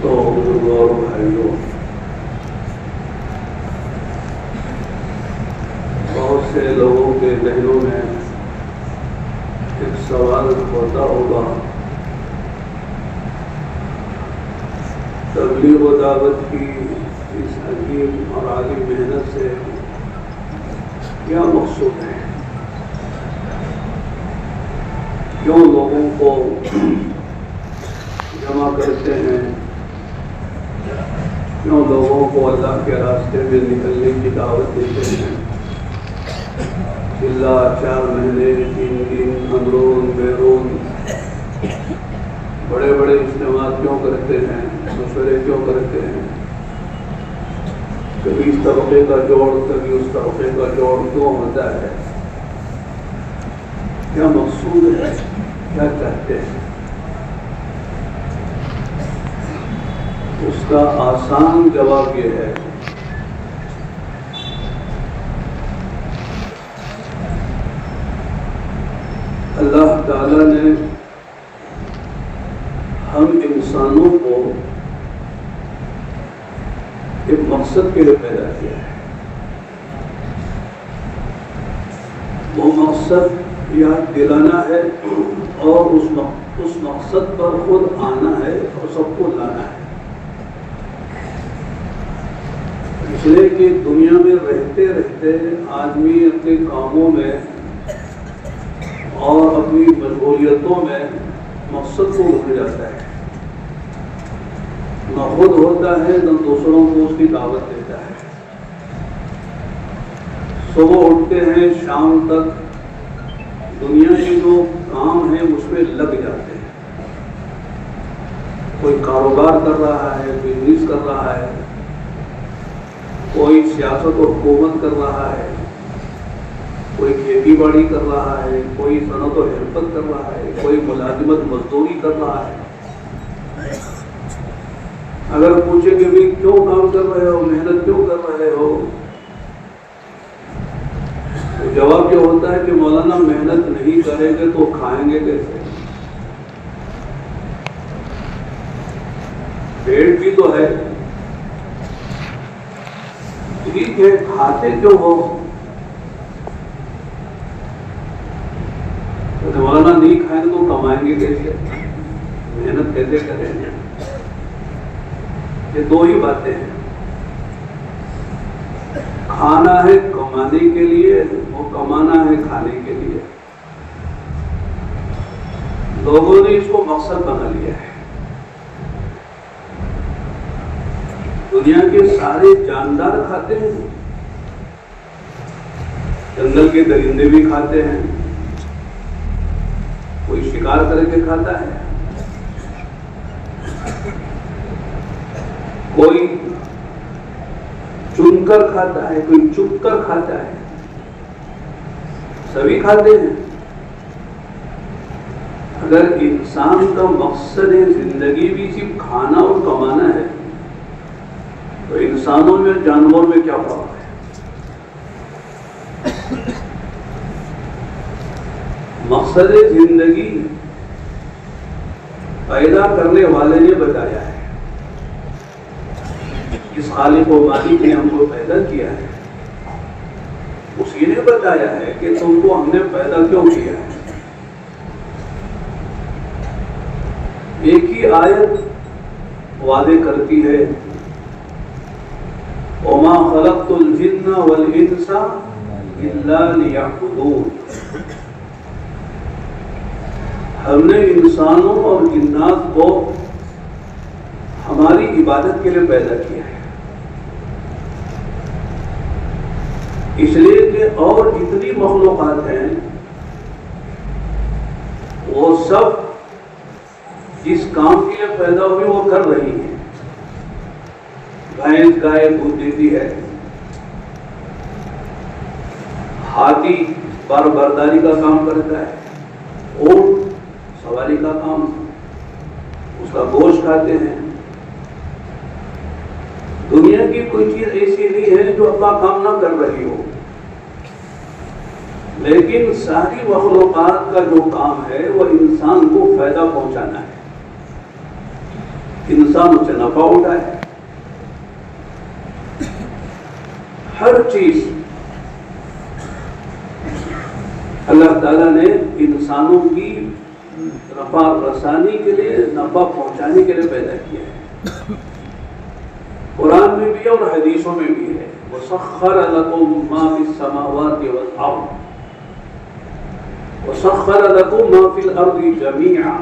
दोस्तों, बुजुर्गों और भाइयों, बहुत से लोगों के जहनों में एक सवाल होता होगा, तबलीग व दावत की इस अजीब और आली मेहनत से क्या मकसूद है? क्यों लोगों को जमा करते हैं? क्यों लोगों को अल्लाह के रास्ते में निकलने की दावत देते हैं? चिल्ला 4 महीने 3 दिन अंदरून बैरून बड़े बड़े इज्तिमा क्यों करते हैं? मशवरे क्यों करते हैं? कभी इस तबके का जोड़, कभी उस तबके का जोड़ क्यों होता है? क्या मकसूद है? क्या चाहते हैं? उसका आसान जवाब ये है, अल्लाह ताला ने हम इंसानों को एक मकसद के लिए पैदा किया है। वो मकसद याद दिलाना है और उस मकसद पर खुद आना है और सबको लाना है। इसलिए कि दुनिया में रहते रहते आदमी अपने कामों में और अपनी मजबूरियतों में मकसद को भूल जाता है। न खुद होता है न दूसरों को उसकी दावत देता है। सुबह उठते हैं, शाम तक दुनिया के जो काम है उसमें लग जाते हैं। कोई कारोबार कर रहा है, बिजनेस कर रहा है, कोई सियासत और हुकूमत कर रहा है, कोई खेती बाड़ी कर रहा है, कोई सनत और हिरफत कर रहा है, कोई मुलाजिमत मजदूरी कर रहा है। अगर पूछे कि भाई क्यों काम कर रहे हो, मेहनत क्यों कर रहे हो, तो जवाब ये होता है कि मौलाना मेहनत नहीं करेंगे तो खाएंगे कैसे? पेट भी तो है। ठीक है, खाते क्यों हो? तो मौलाना नहीं खाएंगे तो कमाएंगे कैसे? मेहनत कैसे करेंगे? ये दो ही बातें हैं। खाना है कमाने के लिए, वो कमाना है खाने के लिए। लोगों ने इसको मकसद बना लिया है। दुनिया के सारे जानदार खाते हैं, जंगल के दरिंदे भी खाते हैं, कोई शिकार करके खाता है, कोई चुनकर खाता है, कोई चुपकर खाता है, सभी खाते हैं। अगर इंसान का मकसद है जिंदगी भी सिर्फ खाना और कमाना है, तो इंसानों में जानवरों में क्या फर्क है? मकसद जिंदगी पैदा करने वाले ने बताया है। इस खालिक व मालिक ने हमको पैदा किया है, उसी ने बताया है कि तुमको हमने पैदा क्यों किया है। एक ही आयत वादे करती है, वमा खलक़्तुल जिन्ना वल इंसा इल्ला लियअबुदून। हमने इंसानों और जिन्नात को हमारी इबादत के लिए पैदा किया है। इसलिए कि और जितनी मखलूक़ात हैं वो सब जिस काम के लिए पैदा हुई वो कर रही है। भैंस गाय दूध देती है, हाथी बरदारी का काम करता है, ऊंट सवारी का काम, उसका गोश्त खाते हैं। दुनिया की कोई चीज ऐसी नहीं है जो अपना काम ना कर रही हो, लेकिन सारी मखलूक़ात का जो काम है वो इंसान को फायदा पहुंचाना है। इंसान उससे नफा उठाए। हर चीज अल्लाह ताला ने इंसानों की नफा रसानी के लिए, नफा पहुंचाने के लिए पैदा किया है। कुरान में भी है और हदीसों में भी है। वसख्खर लकुम मा फिस समावाति वल अर्द वसख्खर लकुम मा फिल अर्दि जमीआ।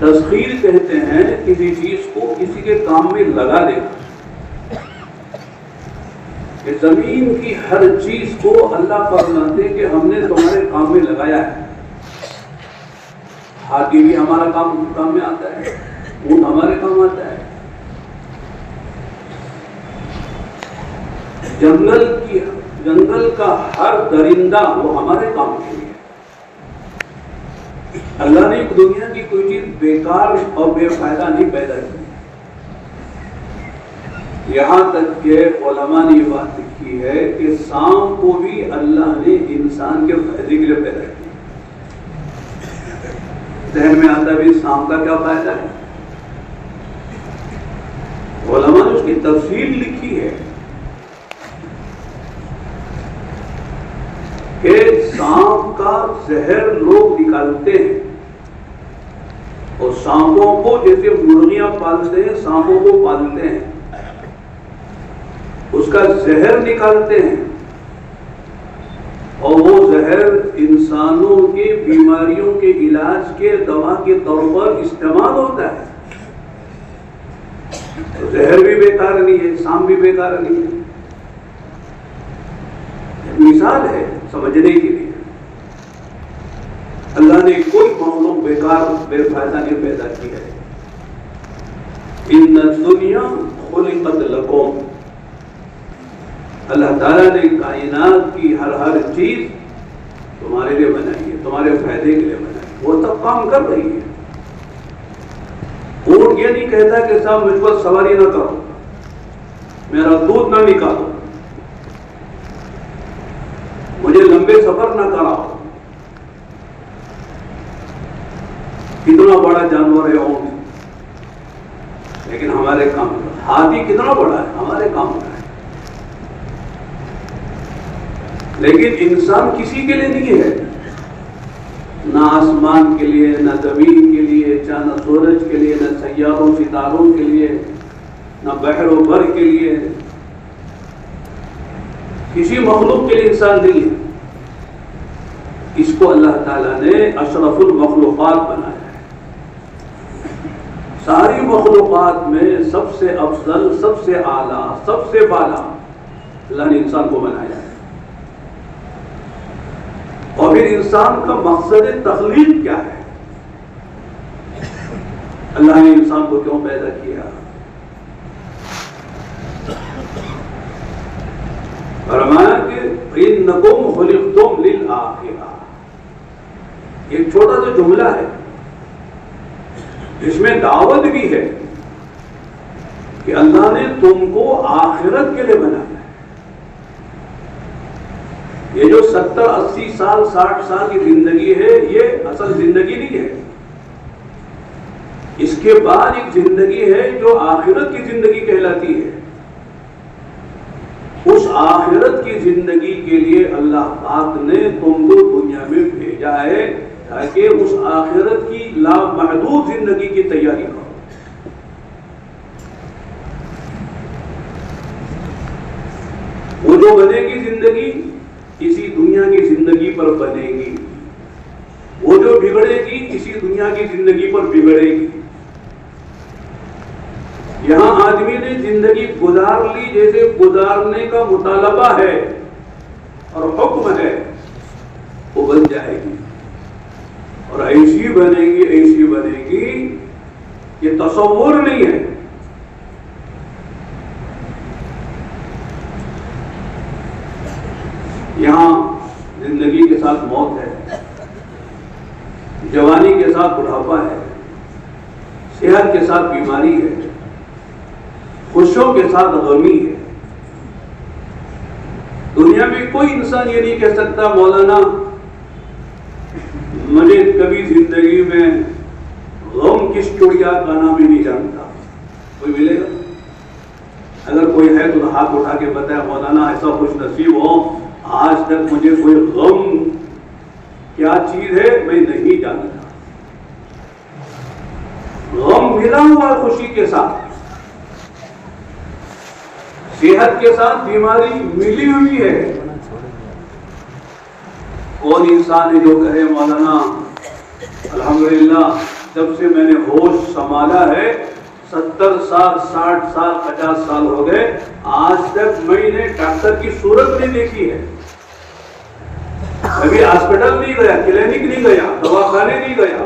तस्खीर कहते हैं किसी चीज को किसी के काम में लगा देना। जमीन की हर चीज को अल्लाह फरमाते कि हमने तुम्हारे काम में लगाया है। हाथी भी हमारा काम में आता है, ऊंट हमारे काम आता है, जंगल का हर दरिंदा वो हमारे काम के लिए। अल्लाह ने दुनिया की कोई चीज बेकार और बेफायदा नहीं पैदा की। यहाँ तक के उलमा ने बात लिखी है कि सांप को भी अल्लाह ने इंसान के फायदे के लिए पैदा किया। जहन में आता भी सांप का क्या फायदा है? उलमा ने उसकी तफसील लिखी है कि सांप का जहर लोग निकालते हैं और सांपों को जैसे मुर्गियां पालते हैं, सांपों को पालते हैं, उसका जहर निकालते हैं और वो जहर इंसानों के बीमारियों के इलाज के दवा के तौर पर इस्तेमाल होता है। तो जहर भी बेकार नहीं है, सांप भी बेकार नहीं है। मिसाल है समझने के लिए। अल्लाह ने कोई मखलूक बेकार बेफायदा नहीं पैदा किया है। इन्ना दुनिया खुलिकत लकुम, अल्लाह ताला ने कायनात की हर चीज तुम्हारे लिए बनाई है, तुम्हारे फायदे के लिए बनाई है। वो तब काम कर रही है। ऊंट ये नहीं कहता कि साहब मुझ पर सवारी ना करो, मेरा दूध ना निकालो, मुझे लंबे सफर ना कराओ। कितना बड़ा जानवर है ऊंट, लेकिन हमारे काम का। हाथी कितना बड़ा है, हमारे काम का है। लेकिन इंसान किसी के लिए नहीं है, ना आसमान के लिए, ना जमीन के लिए, न सूरज के लिए, न सैयारों सितारों के लिए, न बहरो बर के लिए, किसी मखलूक के लिए इंसान नहीं है। इसको अल्लाह ताला ने अशरफुल मखलूकात बनाया है। सारी मखलूकात में सबसे अफजल, सबसे आला, सबसे बाला अल्लाह ने इंसान को बनाया है। और फिर इंसान का मकसद तख्लीक क्या है? अल्लाह ने इंसान को क्यों पैदा किया? फरमाया कि इन्नकुम खुलिक़्तुम लिल आखिरा। एक छोटा सा जुमला है, इसमें दावत भी है कि अल्लाह ने तुमको आखिरत के लिए बनाया। ये जो 70, 80 साल, 60 साल की जिंदगी है, ये असल जिंदगी नहीं है। इसके बाद एक जिंदगी है जो आखिरत की जिंदगी कहलाती है। उस आखिरत की जिंदगी के लिए अल्लाह पाक ने तुमको दुनिया में भेजा है ताकि उस आखिरत की लामहदूद जिंदगी की तैयारी करो। वो जो बनेगी जिंदगी इसी दुनिया की जिंदगी पर बनेगी, वो जो बिगड़ेगी इसी दुनिया की जिंदगी पर बिगड़ेगी। यहां आदमी ने जिंदगी गुजार ली जैसे गुजारने का मुतालबा है और हुक्म है, वो बन जाएगी और ऐसी बनेगी ये तसव्वुर नहीं है। यहां जिंदगी के साथ मौत है, जवानी के साथ बुढ़ापा है, सेहत के साथ बीमारी है, खुशियों के साथ गमी है। दुनिया में कोई इंसान ये नहीं कह सकता मौलाना मुझे कभी जिंदगी में गम किस चिड़िया का नाम ही नहीं जानता। कोई मिलेगा? अगर कोई है तो हाथ उठा के बताया मौलाना ऐसा खुश नसीब हो आज तक मुझे कोई गम क्या चीज है मैं नहीं जानता। गम मिला हुआ खुशी के साथ, सेहत के साथ बीमारी मिली हुई है। कौन इंसान है जो कहे मौलाना अल्हम्दुलिल्लाह जब से मैंने होश संभाला है 70 साल 60 साल 50 साल हो गए आज तक मैंने डॉक्टर की सूरत नहीं देखी है, कभी हॉस्पिटल नहीं गया, क्लिनिक नहीं गया, दवाखाने नहीं गया,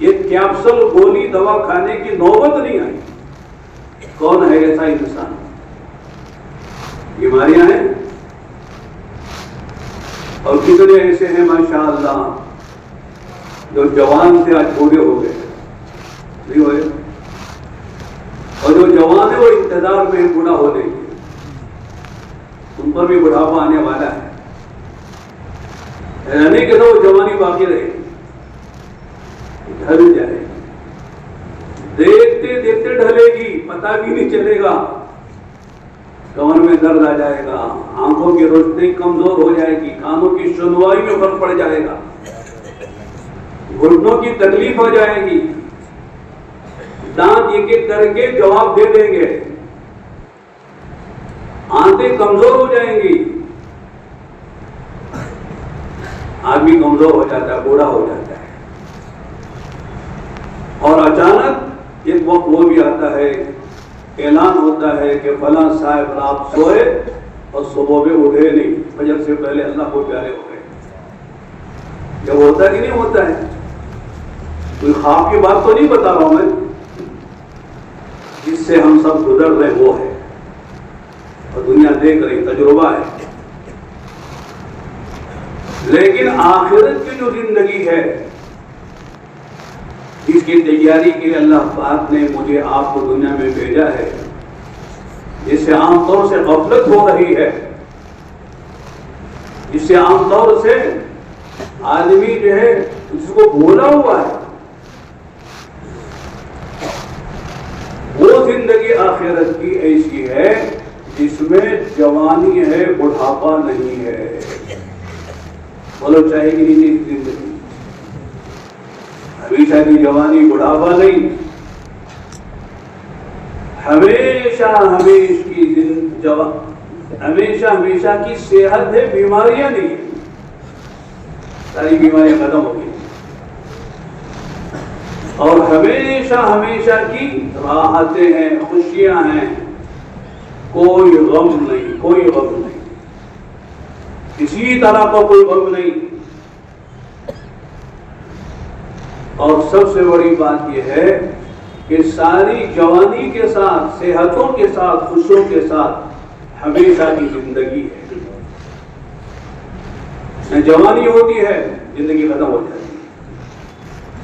ये कैप्सूल गोली दवा खाने की नौबत नहीं आई। कौन है ऐसा इंसान? बीमारियां हैं और कितने ऐसे हैं माशाअल्लाह जो जवान थे आज बूढ़े हो गए, नहीं हुए? और जो जवान है वो इंतजार में बूढ़ा होने की, उन पर भी बुढ़ापा आने वाला है। रहने के तो वो जवानी बाकी रहेगी, ढल जाएगी, देखते देखते ढलेगी, पता भी नहीं चलेगा। कमर में दर्द आ जाएगा, आंखों की रोशनी कमजोर हो जाएगी, कानों की सुनवाई में फर्क पड़ जाएगा, घुटनों की तकलीफ हो जाएगी, दांत एक एक करके जवाब दे देंगे, आंखें कमजोर हो जाएंगी, आदमी कमजोर हो जाता है, बूढ़ा हो जाता है। और अचानक एक वक्त वो भी आता है, ऐलान होता है कि फला साहब रात सोए और सुबह में उठे नहीं, फजर से पहले अल्लाह को प्यारे हो गए। जब होता है कि नहीं होता है? कोई ख्वाब की बात तो नहीं बता रहा हूं मैं, जिससे हम सब गुजर रहे वो है और दुनिया देख रही, तजुर्बा है। लेकिन आखिरत की जो जिंदगी है जिसकी तैयारी के लिए अल्लाह पाक ने मुझे आपको दुनिया में भेजा है, जिससे आमतौर से गफलत हो रही है, जिससे आमतौर से आदमी जो है उसको भूला हुआ है, वो जिंदगी आखिरत की ऐसी है जिसमें जवानी है, बुढ़ापा नहीं है। बोलो चाहेगी नहीं जिंदगी? हमेशा की जवानी, बुढ़ापा नहीं, हमेशा हमेशा की सेहत है, बीमारियां नहीं है। सारी बीमारियां खत्म हो गई और हमेशा की राहतें हैं, खुशियां हैं, कोई गम नहीं, कोई गम नहीं, किसी तरह का कोई गम नहीं। और सबसे बड़ी बात यह है कि सारी जवानी के साथ, सेहतों के साथ, खुशियों के साथ हमेशा की जिंदगी है। जवानी होती है जिंदगी खत्म हो जाती है,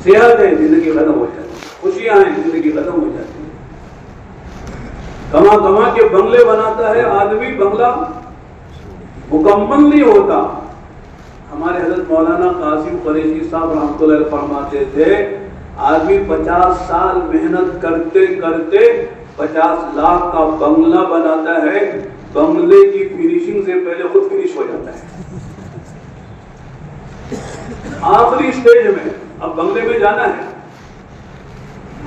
सेहत है जिंदगी खत्म हो जाती है, खुशियां हैं जिंदगी खत्म हो जाती है। कमा कमा के बंगले बनाता है आदमी, बंगला मुकम्मल नहीं होता। हमारे हजरत मौलाना कासिम कुरैशी साहब रहमतुल्लाह अलैह फरमाते थे, आदमी 50 साल मेहनत करते करते 50 लाख का बंगला बनाता है, बंगले की फिनिशिंग से पहले खुद फिनिश हो जाता है। आखिरी स्टेज में अब बंगले में जाना है,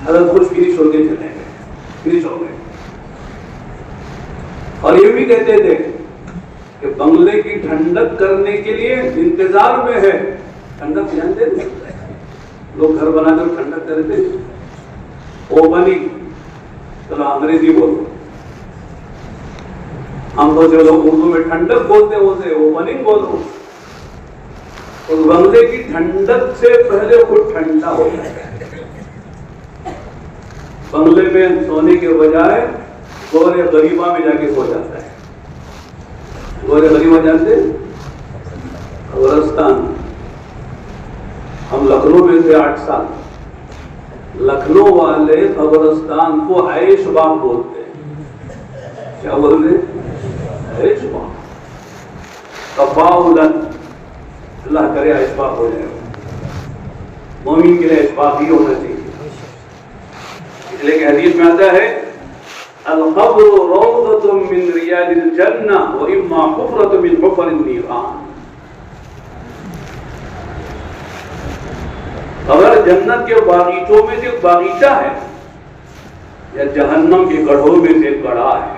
हजरत खुद फिनिश होके चले गए, फिनिश हो गए। और ये भी कहते थे कि बंगले की ठंडक करने के लिए इंतजार में है। ठंडक जानते हैं लोग, घर बनाते हुए ठंडक करते, ओपनिंग, चलो अंग्रेजी बोलो, हम तो जो लोग उर्दू में ठंडक बोलते होते ओपनिंग बोलो। उस बंगले की ठंडक से पहले खुद ठंडा हो जाए। बंगले में सोने के बजाय गोरे गरीबा में जाके सो जाता है। गोरे गरीबा जानते? कब्रिस्तान। हम लखनऊ में थे 8 साल, लखनऊ वाले कब्रिस्तान को ऐश बाग बोलते हैं। क्या बोलते? ऐश बाग। तफाउलन, अल्लाह करे ऐश बाग हो जाए। मोमिन के लिए ऐश बाग ही होना चाहिए। इसलिए हदीस में आता है अल-क़ब्रु रौज़तुम मिन रियादिल जन्नह व इम्मा हुफ़रतुम मिन हुफ़रिन नीरान। अगर जन्नत के बागीचों में से बागीचा है या जहन्नम के गढ़ों में से गढ़ा है।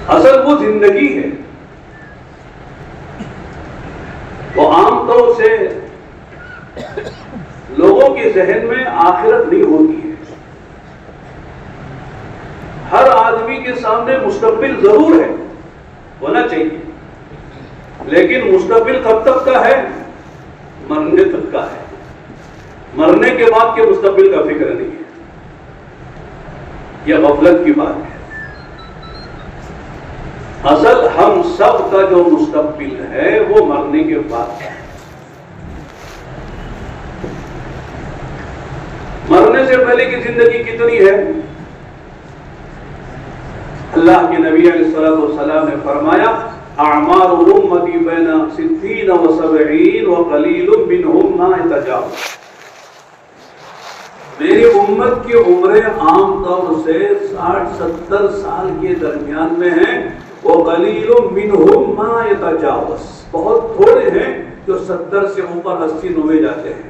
असल वो जिंदगी है। तो आमतौर से लोगों के जहन में आखिरत नहीं होती है। हर आदमी के सामने मुस्तकबिल जरूर है, होना चाहिए, लेकिन मुस्तकबिल कब तक का है? मरने तक का है। मरने के बाद के मुस्तकबिल का फिक्र नहीं है। यह गफलत की बात है। असल हम सब का जो मुस्तकबिल है वो मरने के बाद है। मरने से पहले की जिंदगी कितनी है? अल्लाह के नबी अलैहिस्सलातु वस्सलाम ने फरमाया अमार उम्मती बैन 60 व 70 व कलीलुम मिनहुम मा यतजावज। मेरी उम्मत की उम्रें आमतौर से 60-70 साल के दरमियान में हैं। वो कलीलुम मिनहुम मा यतजावज, बहुत थोड़े हैं जो 70 से ऊपर 80-90 जाते हैं।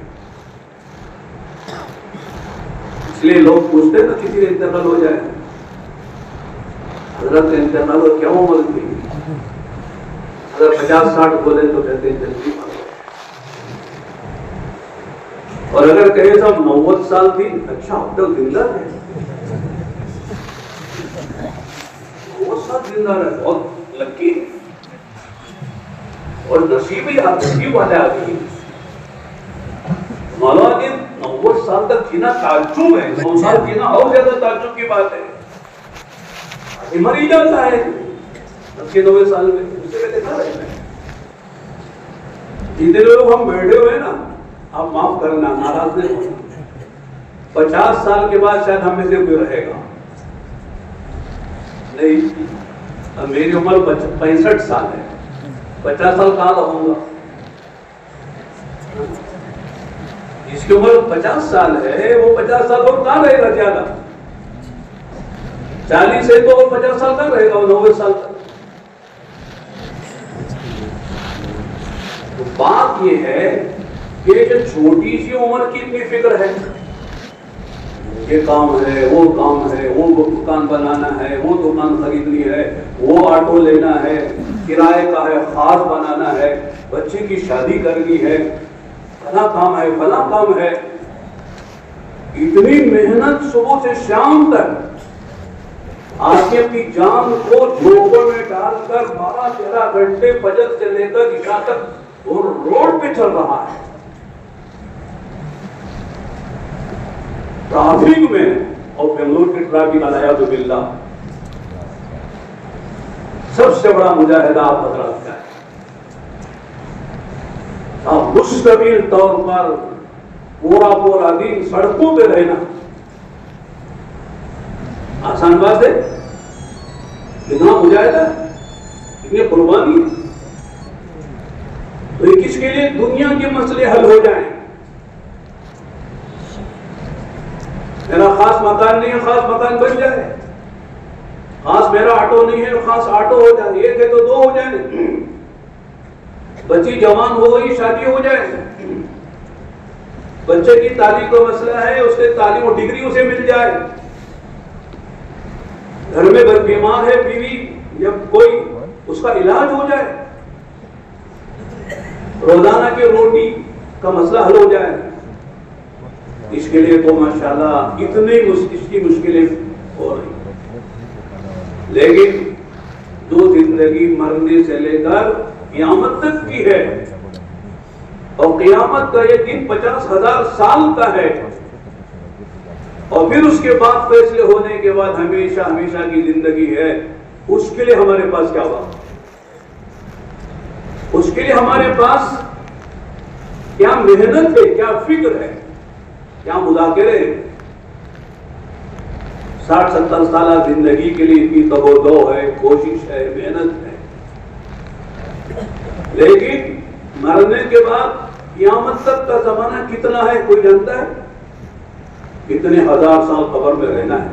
इसलिए लोग पूछते हैं ना किसी का इंतकाल हो जाए, हजरत इंतकाल हो क्या उम्र थी? अगर 50-60 बोले तो कहते हैं जल्दी मर गए, और अगर कहे सब 90 साल थी, अच्छा अब तक जिंदा है, 90 साल जिंदा है, बहुत लकी और नसीबी नसीब वाले आदमी। मौलाना के 90 साल तक जीना ताज्जुब है, 9 साल जीना और ज्यादा ताज्जुब की बात है। मर ही जाता है 80-90 साल में, उससे पहले कहाँ रहता है? जितने लोग हम बैठे हुए हैं ना, आप माफ करना, नाराज नहीं होना, 50 साल के बाद शायद हम में से कोई रहेगा नहीं। अब मेरी उम्र 65 साल है, 50 साल कहाँ रहूंगा? जिसकी उम्र 50 साल है वो 50 साल और कहाँ रहेगा? ज्यादा 40 है तो 50 साल तक रहेगा, 90 साल तक। तो बात ये है कि जो छोटी सी उम्र की इतनी फिक्र है, ये काम है, वो काम है, वो दुकान बनाना है, वो दुकान खरीदनी है, वो ऑटो लेना है, किराए का है, खास बनाना है, बच्चे की शादी करनी है, फला काम है, फला काम है। इतनी मेहनत सुबह से शाम तक आदमी अपनी जान को झोंकों में डालकर 12-13 घंटे फजर से लेकर इशा तक और रोड पे चल रहा है, ट्रैफिक में। और बेंगलुरु की ट्रैफिक अलायादु बिल्लाह सबसे बड़ा मुजाहिदा आप लगता है। आप मुस्तकिल तौर पर पूरा दिन सड़कों पे रहना आसान बात है? इतना मुजाहिदा, इतनी कुर्बानी। तो किसके लिए? दुनिया के मसले हल हो जाएं। मेरा खास मकान नहीं है, खास मकान बन जाए। खास मेरा ऑटो नहीं है, खास ऑटो हो जाए। एक है तो 2 हो जाए। बच्ची जवान हो गई, शादी हो जाए। बच्चे की तालीम का मसला है, उसके तालीम और डिग्री उसे मिल जाए। घर में बीमार है बीवी या कोई, उसका इलाज हो जाए। रोजाना की रोटी का मसला हल हो जाए। इसके लिए तो माशाल्लाह इतनी इसकी मुश्किलें हो रही। लेकिन जो जिंदगी मरने से लेकर क़यामत तक की है, और क़यामत का ये दिन 50,000 साल का है, और फिर उसके बाद फैसले होने के बाद हमेशा हमेशा की जिंदगी है, उसके लिए हमारे पास क्या हुआ? उसके लिए हमारे पास क्या मेहनत है, क्या फिक्र है, क्या मुज़ाकरे हैं? 60-70 साल जिंदगी के लिए इतनी तगोदो है, कोशिश है, मेहनत है। लेकिन मरने के बाद क़यामत तक का जमाना कितना है, कोई जानता है? कितने हजार साल कब्र में रहना है।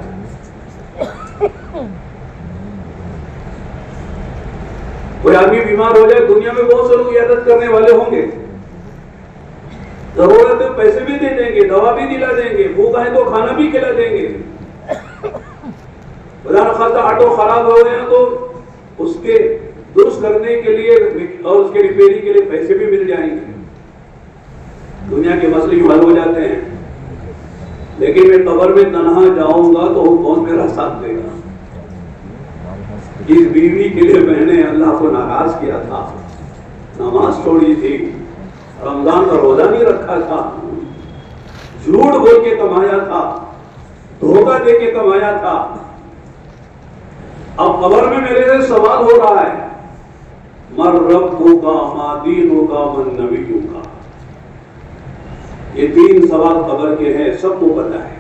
कोई आदमी बीमार हो जाए, दुनिया में बहुत से लोग इयादत करने वाले होंगे, जरूरत है पैसे भी दे देंगे, दवा भी दिला देंगे, भूख आए तो खाना भी खिला देंगे। खासा ऑटो खराब हो गया तो उसके दुरुस्त करने के लिए और उसके रिपेयरिंग के लिए पैसे भी मिल जाएंगे। दुनिया के मसले हल हो जाते हैं। लेकिन मैं कब्र में तन्हा जाऊंगा तो कौन मेरा साथ देगा? इस बीवी के लिए मैंने अल्लाह को नाराज किया था, नमाज छोड़ी थी, रमजान का रोजा नहीं रखा था, झूठ बोल के कमाया था, धोखा दे के कमाया था। अब कब्र में मेरे से सवाल हो रहा है, मर रब्बुका मा दीनुका मन नबियुका। ये 3 सवाल कब्र के हैं, सबको पता है।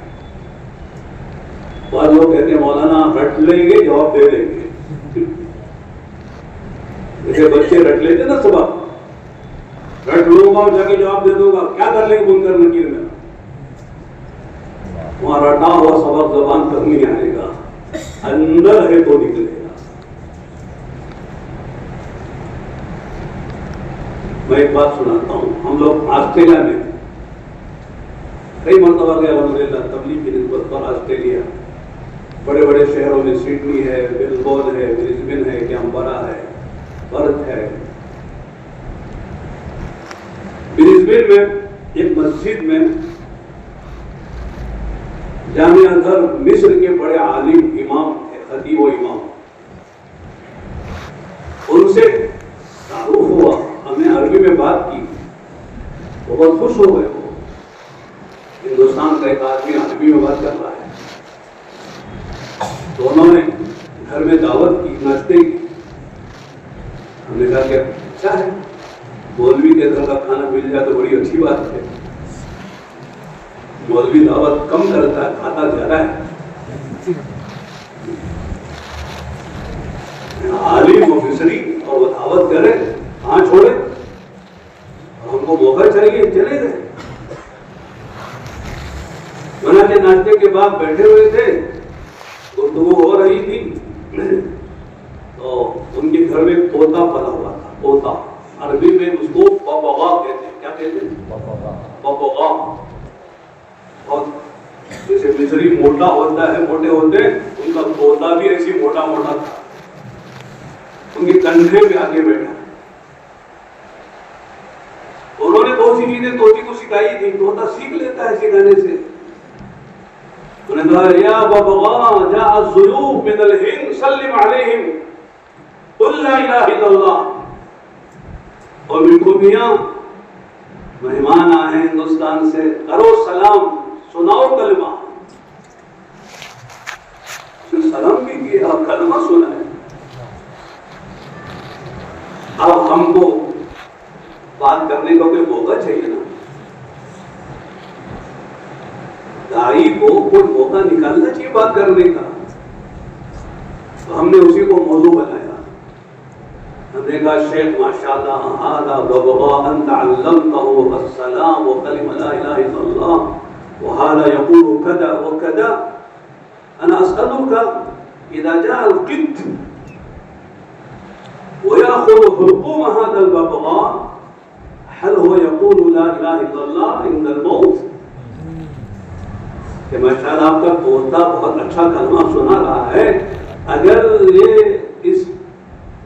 बाद लोग कहते हैं मौलाना रट लेंगे, जवाब दे देंगे। जैसे बच्चे रट लेते ना सबक, रट लूंगा और जाके जवाब दे दूंगा, क्या कर लेंगे मुनकर नकीर में? वहां रटा हुआ सबक जबान तक नहीं आएगा, अंदर है तो निकलेगा। मैं एक बात सुनाता हूं। हम लोग ऑस्ट्रेलिया में कई मरतबा गए अल्हम्दुलिल्लाह तबलीग की निस्बत पर। ऑस्ट्रेलिया बड़े बड़े शहरों में सिडनी है, मेलबोर्न है, ब्रिस्बेन है, कैनबरा है, पर्थ है। ब्रिस्बेन में एक मस्जिद में जामिया अज़हर मिस्र के बड़े आलिम इमाम थे, खतीब व इमाम, उनसे तारुफ हुआ, हमने अरबी में बात की, वो बहुत खुश हो गए। वो हिंदुस्तान का एक आदमी अरबी में बात कर रहा है। दोनों ने घर में दावत की, नाश्ते की। हमने कहा कि अच्छा है, मौलवी के घर का खाना मिल जाए तो बड़ी अच्छी बात है। मौलवी दावत कम करता है, खाता ज्यादा है। आलिम और मिस्री और वो दावत करे, कहाँ छोड़े? हमको मौका चाहिए, चले गए। बना के नाश्ते के बाद बैठे हुए थे, गुफ्तगू हो रही थी, तो उनके घर में तोता पला हुआ था। तोता अरबी में उसको बबगा कहते हैं। क्या कहते हैं? बबगा। और जैसे मिस्री मोटा होता है, मोटे होते हैं, उनका तोता भी ऐसी मोटा मोटा था। उनके कंधे पे आके बैठा। उन्होंने बहुत सी चीजें तोते को सिखाई थी, तोता सीख लेता है सिखाने से। उन्होंने कहा या बबगा जा ज़ुयूफ मिनल हिंद सल्लिम अलैहिम कुल ला इलाहा इल्लल्लाह। और बिल्कुल मियां मेहमान आए हिंदुस्तान से, करो सलाम, सुनाओ कलमा। सलाम भी किया, कलमा सुनाए। अब हमको बात करने का कोई मौका चाहिए ना, दाई को कोई मौका निकालना चाहिए बात करने का। तो हमने उसी को मौजू बनाया। हमने कहा शेख माशाअल्लाह हादा बबगा अंत अल्लमतहु अस्सलाम व कलिमा ला इलाहा इल्लल्लाह व हादा यक़ूलु कदा व कदा अना असअलुका इज़ा जाअ अल-क़ित व याख़ुज़ु हुलक़ूम हादा अल-बबगा हल हुवा यक़ूलु ला इलाहा इल्लल्लाह इंद अल-मौत। कि माशाअल्लाह आपका तोता बहुत अच्छा कलमा सुना रहा है। अगर ये इस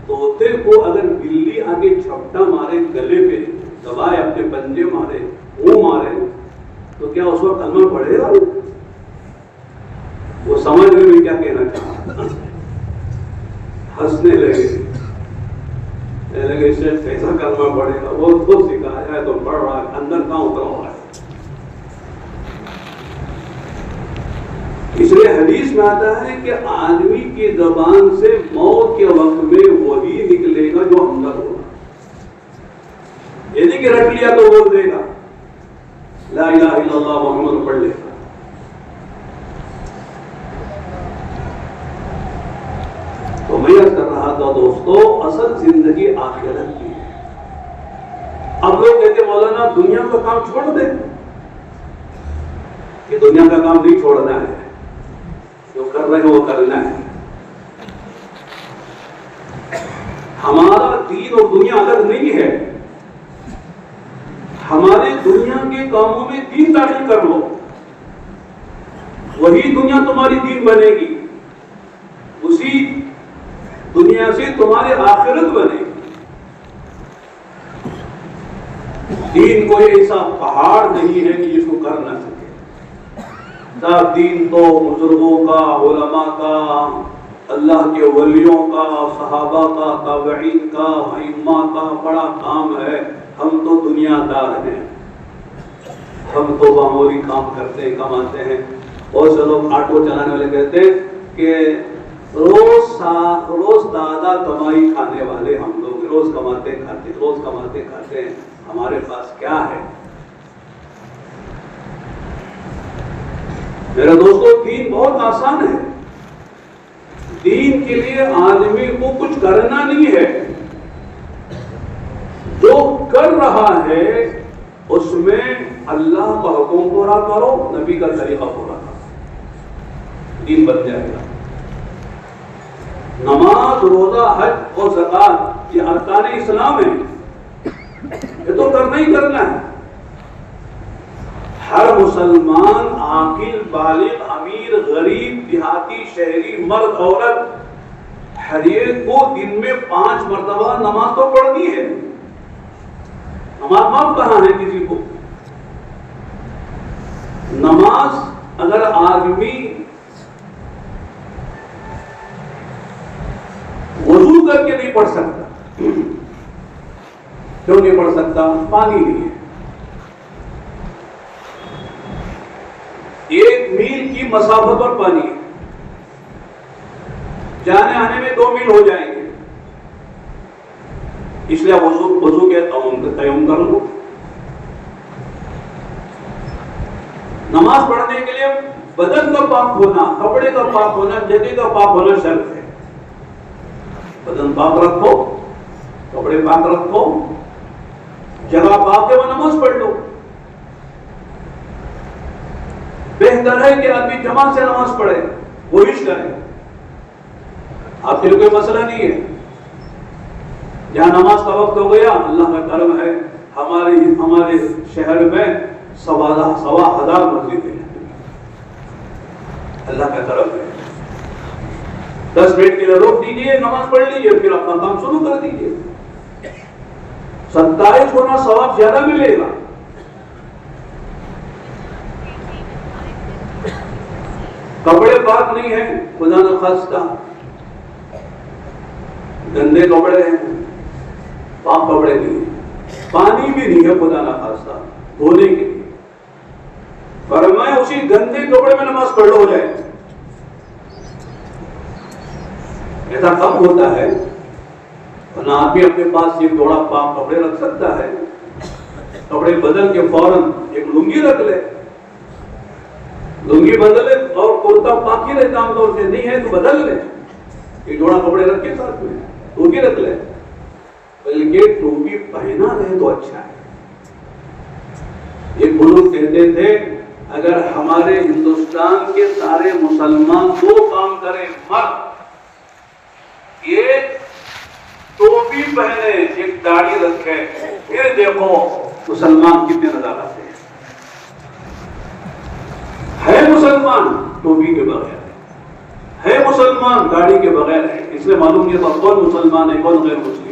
तोते को अगर बिल्ली आगे झपटा मारे, गले पे दबाए, अपने पंजे मारे, मुंह मारे, तो क्या उस वक्त कलमा पढ़ेगा? वो समझ में क्या कहना चाहता, हंसने लगे। इससे कैसा कलमा पढ़ेगा? वो खुद सिखाया है तो पढ़ रहा है, अंदर कहाँ उतरा हुआ है। इसलिए हदीस में आता है कि आदमी की जबान से मौत के वक्त में वही निकलेगा जो अंदर होगा। यदि कि रट लिया तो बोल देगा ला इलाहा इल्लल्लाह मुहम्मद पढ़ लेगा। तो मैं अर्ज कर रहा था दोस्तों, असल जिंदगी आखिरत की है। अब लोग कहते मौलाना दुनिया का काम छोड़ दे, कि दुनिया का काम नहीं छोड़ना है, जो कर रहे हैं वो करना है। हमारा दीन और दुनिया अलग नहीं है। हमारे दुनिया के कामों में दीन दाखिल कर लो, वही दुनिया तुम्हारी दीन बनेगी, उसी दुनिया से तुम्हारी आखिरत बनेगी। दीन कोई ऐसा पहाड़ नहीं है कि जिसको कर ना सके। सब दीन तो बुजुर्गों का, उलमा का, अल्लाह के वलियों का, सहाबा का, ताबईन का, अइम्मा का बड़ा काम है। हम तो दुनियादार हैं, हम तो मामूली काम करते हैं, कमाते हैं। बहुत से लोग ऑटो चलाने वाले कहते हैं कि रोज दादा कमाई खाने वाले हम लोग, रोज कमाते खाते हैं, हमारे पास क्या है? मेरे दोस्तों, दीन बहुत आसान है। दीन के लिए आदमी को कुछ करना नहीं है, जो कर रहा है उसमें अल्लाह का हुक्म पूरा करो, नबी का तरीका पूरा करो, दीन बन जाएगा। नमाज, रोजा, हज और ज़कात ये अरकान इस्लाम है, ये तो करना ही करना है। हर मुसलमान, आकिल, बालिग, अमीर, गरीब, देहाती, शहरी, मर्द, औरत, हर एक को दिन में 5 मरतबा नमाज तो पढ़नी है। नमाज माफ कहां है किसी को? नमाज अगर आदमी वजू करके नहीं पढ़ सकता, क्यों नहीं पढ़ सकता? पानी नहीं है। 1 मील की मसाफत पर पानी है, जाने आने में 2 मील हो जाएंगे, इसलिए वजू के तयम्मुम कर लो। नमाज पढ़ने के लिए बदन का पाक होना, कपड़े का पाक होना, जगह का पाक होना शर्त है। बदन पाक रखो, कपड़े पाक रखो, जगह पाक है, वो नमाज पढ़ लो। बेहतर है कि आदमी जमात से नमाज पढ़े, कोशिश करे। आपके लिए कोई मसला नहीं है। जहां नमाज का वक्त हो गया, अल्लाह का करम है, हमारे शहर में 1,000 मस्जिद है, अल्लाह का करम है। 10 मिनट के लिए रोक दीजिए, नमाज पढ़ लीजिए, फिर अपना काम शुरू कर दीजिए। 27 गुना सवाब ज्यादा मिलेगा। कपड़े पाक नहीं है, खुदा न खास्ता गंदे कपड़े हैं, पाक कपड़े नहीं है, पानी भी नहीं है खुदा न खास्ता धोने के लिए, फरमाया उसी गंदे कपड़े में नमाज पढ़ लो, हो जाए। ऐसा कब होता है? वरना आदमी अपने पास एक जोड़ा पाक कपड़े रख सकता है, कपड़े बदल के फौरन एक लुंगी रख ले, लुंगी बदले और कुर्ता पाक ही रहता आमतौर से, नहीं है तो बदल ले, एक जोड़ा कपड़े रख के साथ में टोपी रख ले, बल्कि टोपी पहना रहे तो अच्छा है। एक बुजुर्ग कहते थे, अगर हमारे हिंदुस्तान के सारे मुसलमान 2 काम करें, मर्द एक टोपी पहने, एक दाढ़ी रखे, फिर देखो मुसलमान कितने नजर आते हैं। है मुसलमान टोपी के बगैर है, मुसलमान दाढ़ी के बगैर है, इसलिए मालूम नहीं था कौन मुसलमान है कौन गैर मुस्लिम है।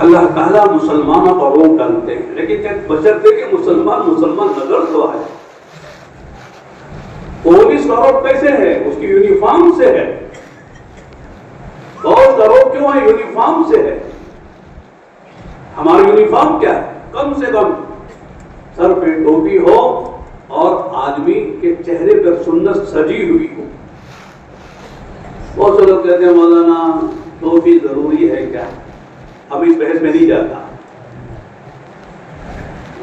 अल्लाह ताला मुसलमानों को रोक डालते हैं, लेकिन बशर्ते कि मुसलमान नजर तो आए। पुलिस का रोक कैसे है? उसकी यूनिफॉर्म से है। फौज का रोक क्यों है? यूनिफॉर्म से है। हमारी यूनिफॉर्म क्या है? कम से कम सर पे टोपी हो और आदमी के चेहरे पर सुन्नत सजी हुई हो। बहुत से लोग कहते हैं मौलाना टोपी जरूरी है क्या? अब इस बहस में नहीं जाता।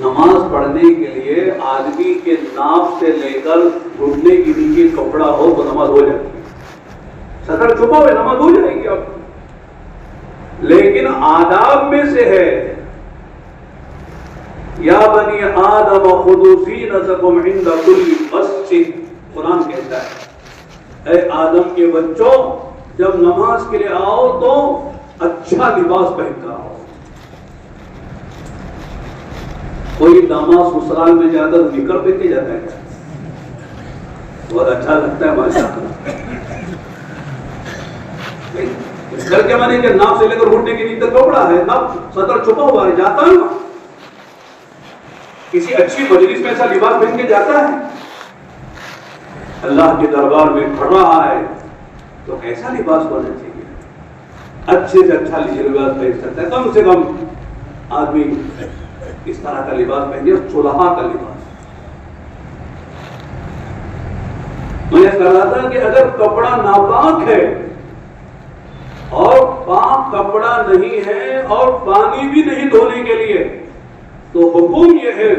नमाज पढ़ने के लिए आदमी के नाक से लेकर घुटने के नीचे कपड़ा हो तो नमाज हो जाती है। सतर छुपा हुआ नमाज हो जाएगी। अब लेकिन आदाब में से है या बनी आदम खुदू ज़ीनतकुम इंदा कुल्ली मस्जिद। कुरान कहता है ऐ आदम के बच्चों, जब नमाज के लिए आओ तो अच्छा लिबास पहनकर आओ। कोई दामाद ससुराल में जाता तो निकर पहन के जाता है, बहुत अच्छा लगता है माशाअल्लाह। घर के माने के नाक से लेकर घुटने के नीचे कपड़ा है, नाक सतर छुपा हुआ है, जाता है ना किसी अच्छी मजलिस में ऐसा लिबास पहन के जाता है, अल्लाह के दरबार में खड़ रहा है तो कैसा लिबास होना चाहिए, अच्छे से अच्छा लिबास पहन सकता है। कम से कम आदमी इस तरह का लिबास पहने, सुलहा का लिबास। मैं कह रहा था कि अगर कपड़ा नापाक है और पाक कपड़ा नहीं है और पानी भी नहीं धोने के लिए, तो हुक्म यह है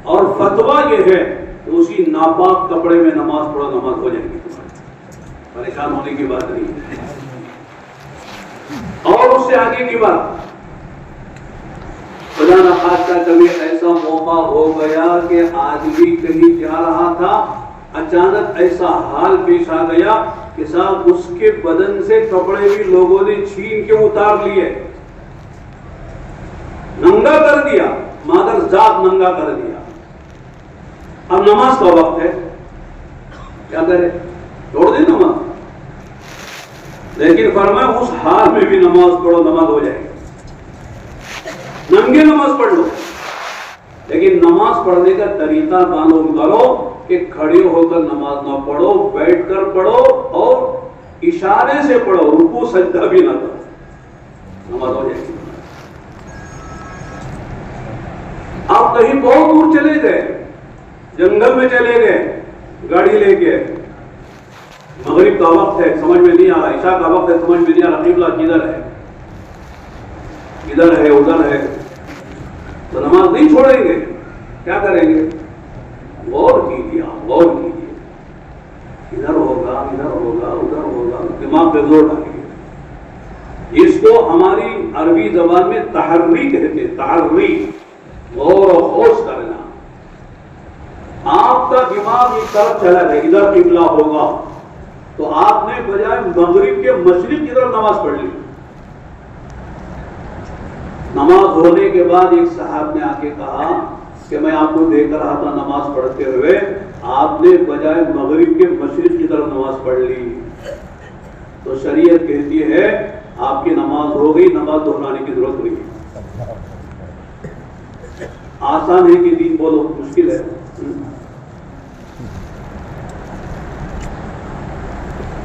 और फतवा यह है कि उसी नापाक कपड़े में नमाज पढ़ो, नमाज हो जाएगी तुम्हारी, परेशान होने की बात नहीं है। और उससे आगे की बात, खुदा न खास्ता कभी ऐसा मौका हो गया कि आदमी कहीं जा रहा था, अचानक ऐसा हाल पेश आ गया कि साहब उसके बदन से कपड़े भी लोगों ने छीन के उतार लिए, नंगा कर दिया, मादर जात नंगा कर दिया। अब नमाज का वक्त है, क्या करे, छोड़ दे नमाज। लेकिन फरमाया उस हाल में भी नमाज पढ़ो, नमाज हो जाएगी। नंगे नमाज पढ़ लो, लेकिन नमाज पढ़ने का तरीका मालूम करो कि खड़े होकर नमाज ना पढ़ो, बैठकर पढ़ो और इशारे से पढ़ो, रुकू सजदा भी ना करो, नमाज हो जाएगी। आप कहीं बहुत दूर चले गए, जंगल में चले गए गाड़ी लेके, मगरिब का वक्त है, समझ में नहीं आ रहा, ईशा का वक्त है, समझ में नहीं आ रहा, किबला किधर है, इधर है उधर है, तो नमाज नहीं छोड़ेंगे, क्या करेंगे, गौर कीजिए, गौर कीजिए, इधर होगा इधर होगा उधर होगा, दिमाग पे जोर डालिए। इसको हमारी अरबी जबान में तहर्री कहते हैं, तहर्री, गौर और होश करना। आपका दिमाग इस तरफ चला है, इधर किबला होगा, तो आपने बजाय मगरिब के मशरिक की तरफ नमाज पढ़ ली। नमाज होने के बाद एक साहब ने आके कहा कि मैं आपको देख रहा था नमाज पढ़ते हुए, आपने बजाय मगरिब के मशरिक की तरफ नमाज पढ़ ली, तो शरीयत कहती है आपकी नमाज हो गई, नमाज दोहराने की जरूरत नहीं। आसान है कि दीन बोलो, मुश्किल है।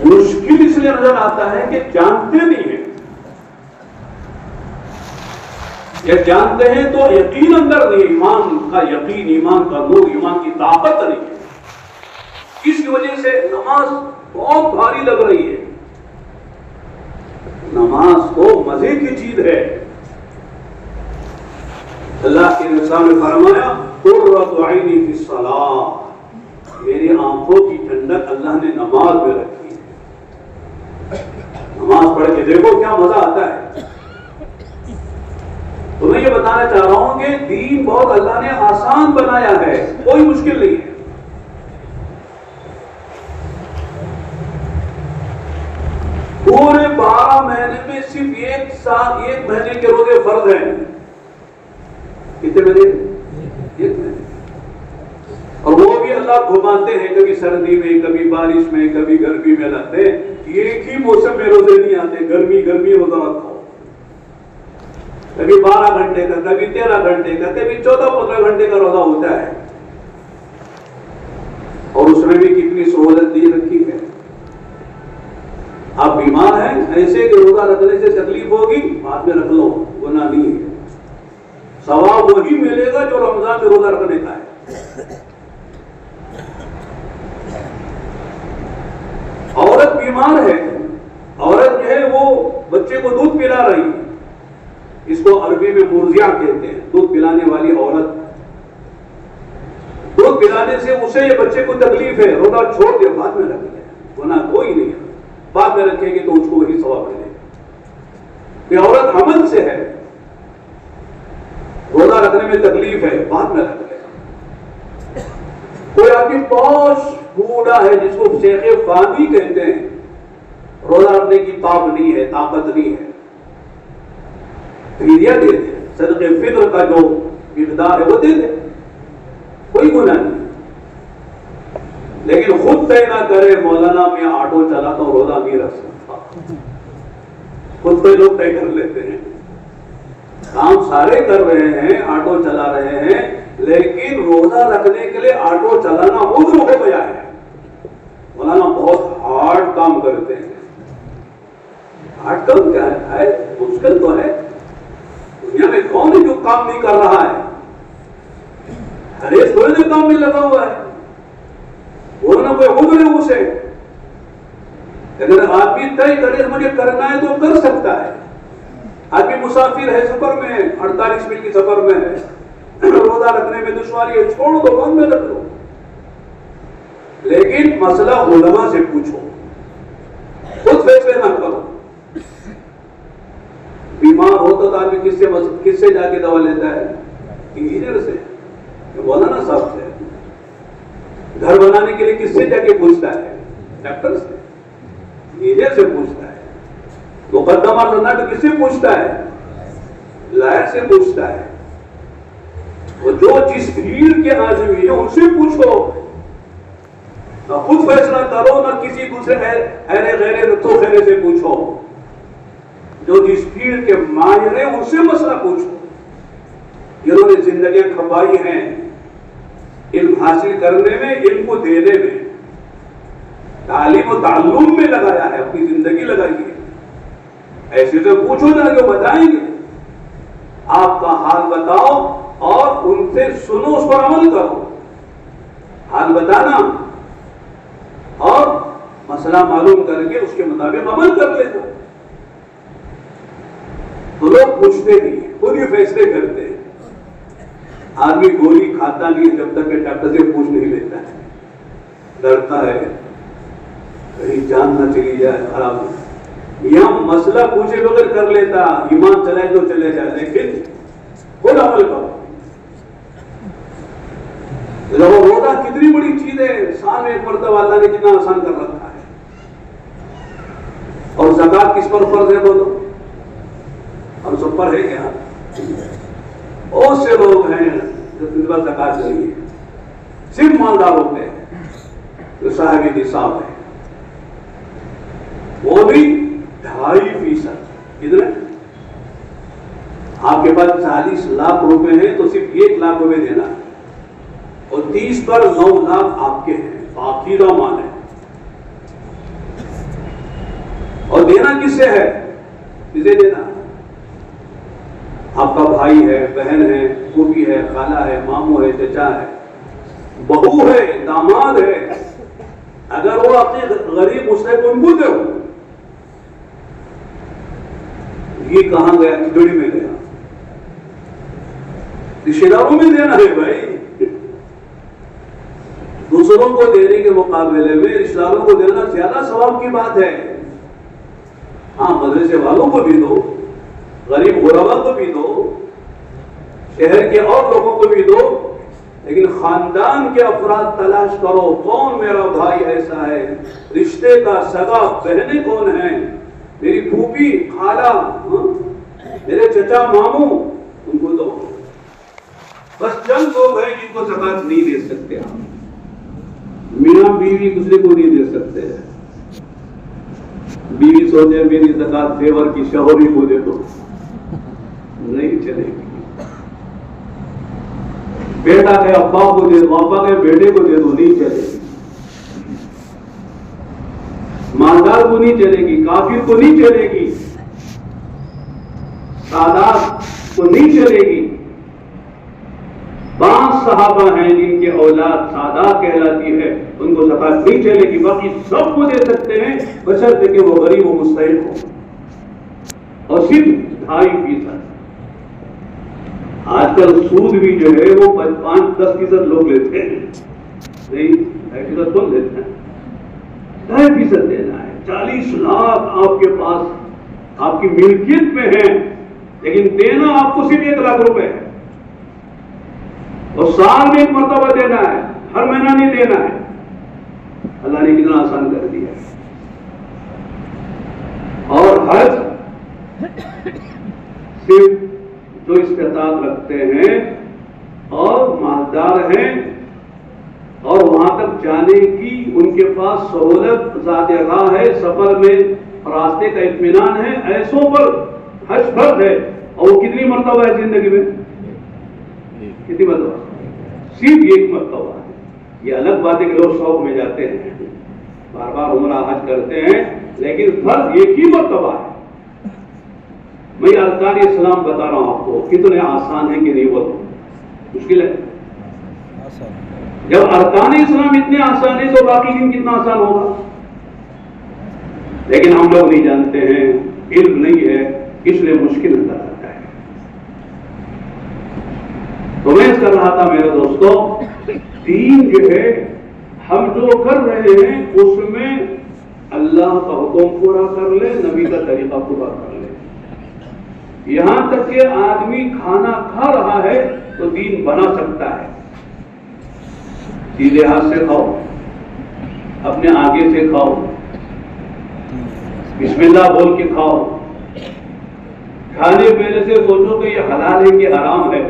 मुश्किल इसलिए नजर आता है कि जानते नहीं है, या जानते हैं तो यकीन अंदर नहीं, ईमान का यकीन, ईमान का नूर, ईमान की ताकत नहीं है। इस वजह से नमाज बहुत भारी लग रही है। नमाज तो मजे की चीज है। अल्लाह के रसूल ने फरमाया कुर्रतु ऐनी फिस सलाह, मेरी आंखों की ठंडक अल्लाह ने नमाज में रखी है। नमाज पढ़ के देखो क्या मजा आता है। तो मैं ये बताना चाह रहा हूं कि दीन बहुत अल्लाह ने आसान बनाया है, कोई मुश्किल नहीं है। पूरे 12 महीने में सिर्फ एक महीने के रोजे फर्ज हैं। कितने महीने? एक महीने। और वो भी अल्लाह घुमाते हैं, कभी सर्दी में, कभी बारिश में, कभी गर्मी में लाते हैं। एक ही मौसम में रोजे नहीं आते, गर्मी रोजा रखो, कभी 12 घंटे का, कभी 13 घंटे का, कभी 14-15 घंटे का रोजा होता है। और उसमें भी कितनी सहूलत दी रखी है। आप बीमार हैं, ऐसे कि रोजा रखने से तकलीफ होगी, बाद में रख लो, गुनाह नहीं है। सवाब वही मिलेगा जो रमजान में रोजा रखने का है। औरत बीमार है, औरत जो है वो बच्चे को दूध पिला रही है, इसको अरबी में मुर्जिया कहते हैं, दूध पिलाने वाली औरत। दूध पिलाने से उसे ये बच्चे को तकलीफ है, रोजा छोड़ दे, बाद में रख ले, गुनाह कोई नहीं है। बाद में रखेंगे तो उसको वही सवाब मिलेगा। हमल से है, रोजा रखने में तकलीफ है, बाद में रख लेगा। कोई आपकी पौष बूढ़ा है जिसको शेखे फानी कहते हैं, रोजा रखने की ताकत नहीं है, फिदिया दे दे, सदके फित्र का जो मिकदार है वो दे दे, कोई गुनाह नहीं। लेकिन खुद तय ना करे मौलाना मैं ऑटो चलाता हूं रोजा नहीं रख सकता, खुद पे लोग तय कर लेते हैं, काम सारे कर रहे हैं, ऑटो चला रहे हैं, लेकिन रोजा रखने के लिए ऑटो चलाना उज्र हो गया है। मौलाना बहुत हार्ड काम करते हैं। हार्ड काम क्या है? मुश्किल तो है। दुनिया में कौन है जो काम नहीं कर रहा है? हर एक थोड़े देर काम में लगा हुआ है, वो ना कोई उम्र है उसे। अगर आदमी तय करे मुझे करना है तो कर सकता है। आदमी मुसाफिर है, सफर में है, 48 मील की सफर में है, रोजा रखने में दुश्वारी है, छोड़ दो, बंद में रख लो। लेकिन मसला उलमा से पूछो, खुद फैसले ना करो। बीमार होता तो आदमी किससे जाके दवा लेता है? इंजीनियर से, मौलाना साहब से। घर बनाने के लिए किससे जाके पूछता है? डॉक्टर से, इंजीनियर से पूछता है। मुकद्दमा करना तो किससे पूछता है? लायक से पूछता है। वो जो जिस भीड़ के आदमी है उनसे पूछो, ना खुद फैसला करो, ना किसी दूसरे अरे गैरे तो खेरे से पूछो। जो जिस भीड़ के माहिर है उनसे मसला पूछो। जिन्होंने जिंदगी खपाई हैं इल्म हासिल करने में, इल्म को देने में, तालीम और ताल्लुम में लगाया है, अपनी जिंदगी लगाई है। ऐसे तो पूछो ना, जो बताएंगे। आपका हाल बताओ और उनसे सुनो, उस पर अमल करो। हाल बताना और मसला मालूम करके उसके मुताबिक अमल कर लेना। तो लोग पूछते नहीं, खुद ही फैसले करते हैं। आदमी गोली खाता नहीं जब तक डॉक्टर से पूछ नहीं लेता है, डरता है कहीं जान न चली जाए खराब। यहां मसला पूछे बगैर कर लेता, ईमान चलाए तो चले जाए, लेकिन खुद अमल करो। रोजा कितनी बड़ी चीज है, साल में एक मरतबा अल्लाह ने कितना आसान कर रखा है। और ज़कात किस पर फर्ज है बोलो? हम सब पर है क्या? बहुत से लोग हैं जो पर ज़कात नहीं है, सिर्फ मालदारों पे जो साहिब निसाब है, वो भी 2.5%। कितने? आपके पास 40 लाख रुपए हैं तो सिर्फ 1 लाख रुपए देना है, और 30 पर 9 लाख आपके हैं, बाकी का माल है। और देना किससे है? किसे देना? आपका भाई है, बहन है, फूफी है, खाला है, मामू है, चचा है, बहू है, दामाद है। अगर वो अपने गरीब मुस्लिम को उनको दो, ये कहां गया? खिचड़ी में गया। रिश्तेदारों में देना है भाई। दूसरों को देने के मुकाबले में रिश्तेदारों को देना ज्यादा सवाब की बात है। हाँ, मदरसे वालों को भी दो, गरीब गुरबा को भी दो, शहर के और लोगों को भी दो, लेकिन खानदान के अफराद तलाश करो, कौन मेरा भाई ऐसा है, रिश्ते का सगा बहने कौन है, मेरी फूफी, खाला, मेरे चचा, मामू, उनको दो। बस चंद लोग हैं जिनको ज़कात नहीं दे सकते आप। मियां बीवी दूसरे को नहीं दे सकते हैं। बीवी सोचे मेरी ज़कात फेवर की शौहरी को दे दो, नहीं चलेगी। बेटा के अब्बा को दे दो, अब्बा के बेटे को दे दो, नहीं चलेगी। मालदार को नहीं चलेगी, काफिर को नहीं चलेगी, सादात को नहीं चलेगी। 5 सहाबा हैं जिनके औलाद सादात कहलाती है, उनको ज़कात नहीं चलेगी। बाकी सबको दे सकते हैं, बशर्ते कि वो गरीब व मुस्तहिक हो। और सिर्फ 2.5%। आजकल सूद भी जो है वो 5-10% लोग लेते हैं, नहीं 2.5% कौन लेते हैं? 2.5% देना है। 40 लाख आपके पास आपकी मिल्कियत में है, लेकिन देना आपको सिर्फ 1 लाख रुपए है, और साल में 1 मरतबा देना है, हर महीना नहीं देना है। अल्लाह ने कितना आसान कर दिया है। और हज सिर्फ जो इस्तेताअत रखते हैं और मालदार हैं और वहां तक जाने की उनके पास सहूलत ज़ाते राह है, सफर में रास्ते का इत्मीनान है, ऐसों पर हज फर्ज है। और वो कितनी मरतबा है जिंदगी में? कितनी मरतबा? सिर्फ 1 मरतबा है। ये अलग बात है कि लोग शौक में जाते हैं, बार बार उम्रा हज करते हैं, लेकिन फर्ज 1 ही मरतबा है। मैं अरकान इस्लाम बता रहा हूं आपको, कितने आसान है कि नहीं, वो मुश्किल है। जब अरकान इस्लाम इतने आसान है तो बाकी दिन कितना आसान होगा। लेकिन हम लोग नहीं जानते हैं, इल्म नहीं है, इसलिए मुश्किल नजर आता है। तो मैं कर रहा था मेरे दोस्तों, दीन जो है हम जो कर रहे हैं उसमें अल्लाह का हुक्म पूरा कर ले, नबी का तरीका पूरा कर ले। यहां तक कि आदमी खाना खा रहा है तो दीन बना सकता है। सीधे हाथ से खाओ, अपने आगे से खाओ, बिस्मिल्लाह बोल के खाओ। खाने पहले से सोचो कि ये हलाल है कि हराम है,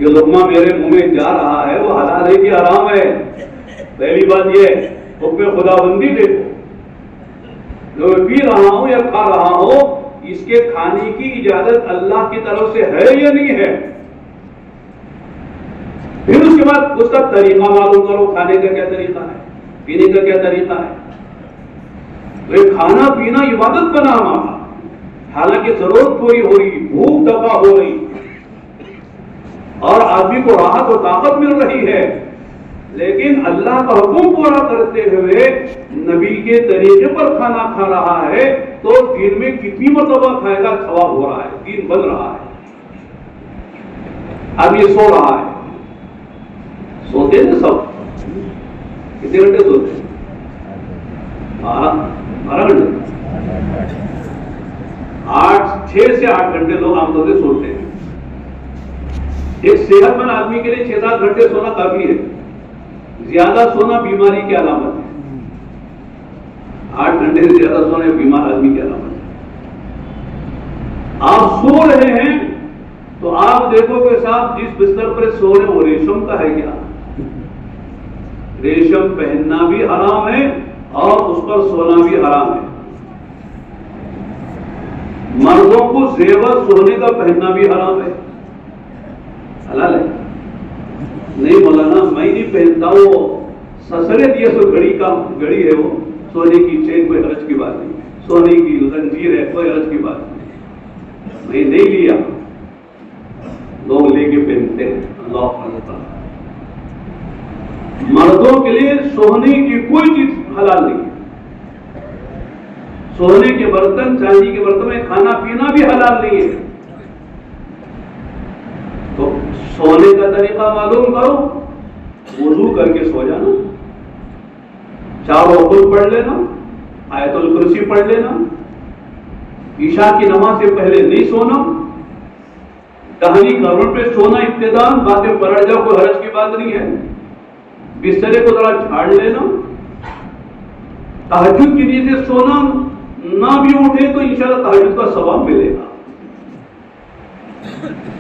ये लुक़मा मेरे मुंह में जा रहा है वो हलाल है कि हराम है। पहली बात ये हुक्म खुदाबंदी देखो, जो मैं पी रहा हूं या खा रहा हूं, इसके खाने की इजाजत अल्लाह की तरफ से है या नहीं है। फिर उसके बाद उसका तरीका मालूम करो, खाने का क्या तरीका है, पीने का क्या तरीका है। तो ये खाना पीना इबादत बना हमारा, हालांकि जरूरत पूरी हो रही, भूख दफा हो रही और आदमी को राहत और ताकत मिल रही है, लेकिन अल्लाह का हुक्म पूरा करते हुए नबी के तरीके पर खाना खा रहा है तो दिन में कितनी मरतबा खाएगा, सवाब हो रहा है, दिन बन रहा है। अब ये सो रहा है, सोते हैं सब, कितने घंटे सोते हैं? 12 घंटे, 6 से 8 घंटे लोग आमतौर से सोते हैं। एक सेहतमंद आदमी के लिए 6-7 घंटे सोना काफी है। ज्यादा सोना बीमारी की अलामत है। 8 घंटे से ज्यादा सोना बीमार आदमी की अलामत है। आप सो रहे हैं तो आप देखोगे साहब, जिस बिस्तर पर सो रहे वो रेशम का है क्या? रेशम पहनना भी हराम है और उस पर सोना भी हराम है। मर्दों को जेवर सोने का पहनना भी हराम है, हलाल है नहीं। मौलाना मैं नहीं पहनता, वो ससरे दिए सो घड़ी है, वो सोने की चेन, कोई हर्ज की बात नहीं, सोने की जंजीर है, कोई हर्ज की बात नहीं। मैं नहीं लिया, लोग लेके पहनते हैं। अल्लाह अल्लाह, मर्दों के लिए सोने की कोई चीज हलाल नहीं है। सोने के बर्तन, चांदी के बर्तन में खाना पीना भी हलाल नहीं है। तो सोने का तरीका मालूम करो, वुजू करके सो जाना, 4 वक़्त पढ़ लेना, आयतुल कुर्सी पढ़ लेना, ईशा की नमाज से पहले नहीं सोना, टहनी करवट पे सोना इब्तिदान, बातें पलट जाओ, कोई हर्ज की बात नहीं है। बिस्तरे को जरा झाड़ लेना, तहज्जुद की नीयत से सोना, ना भी उठे तो इंशाअल्लाह तहज्जुद का सवाब मिलेगा।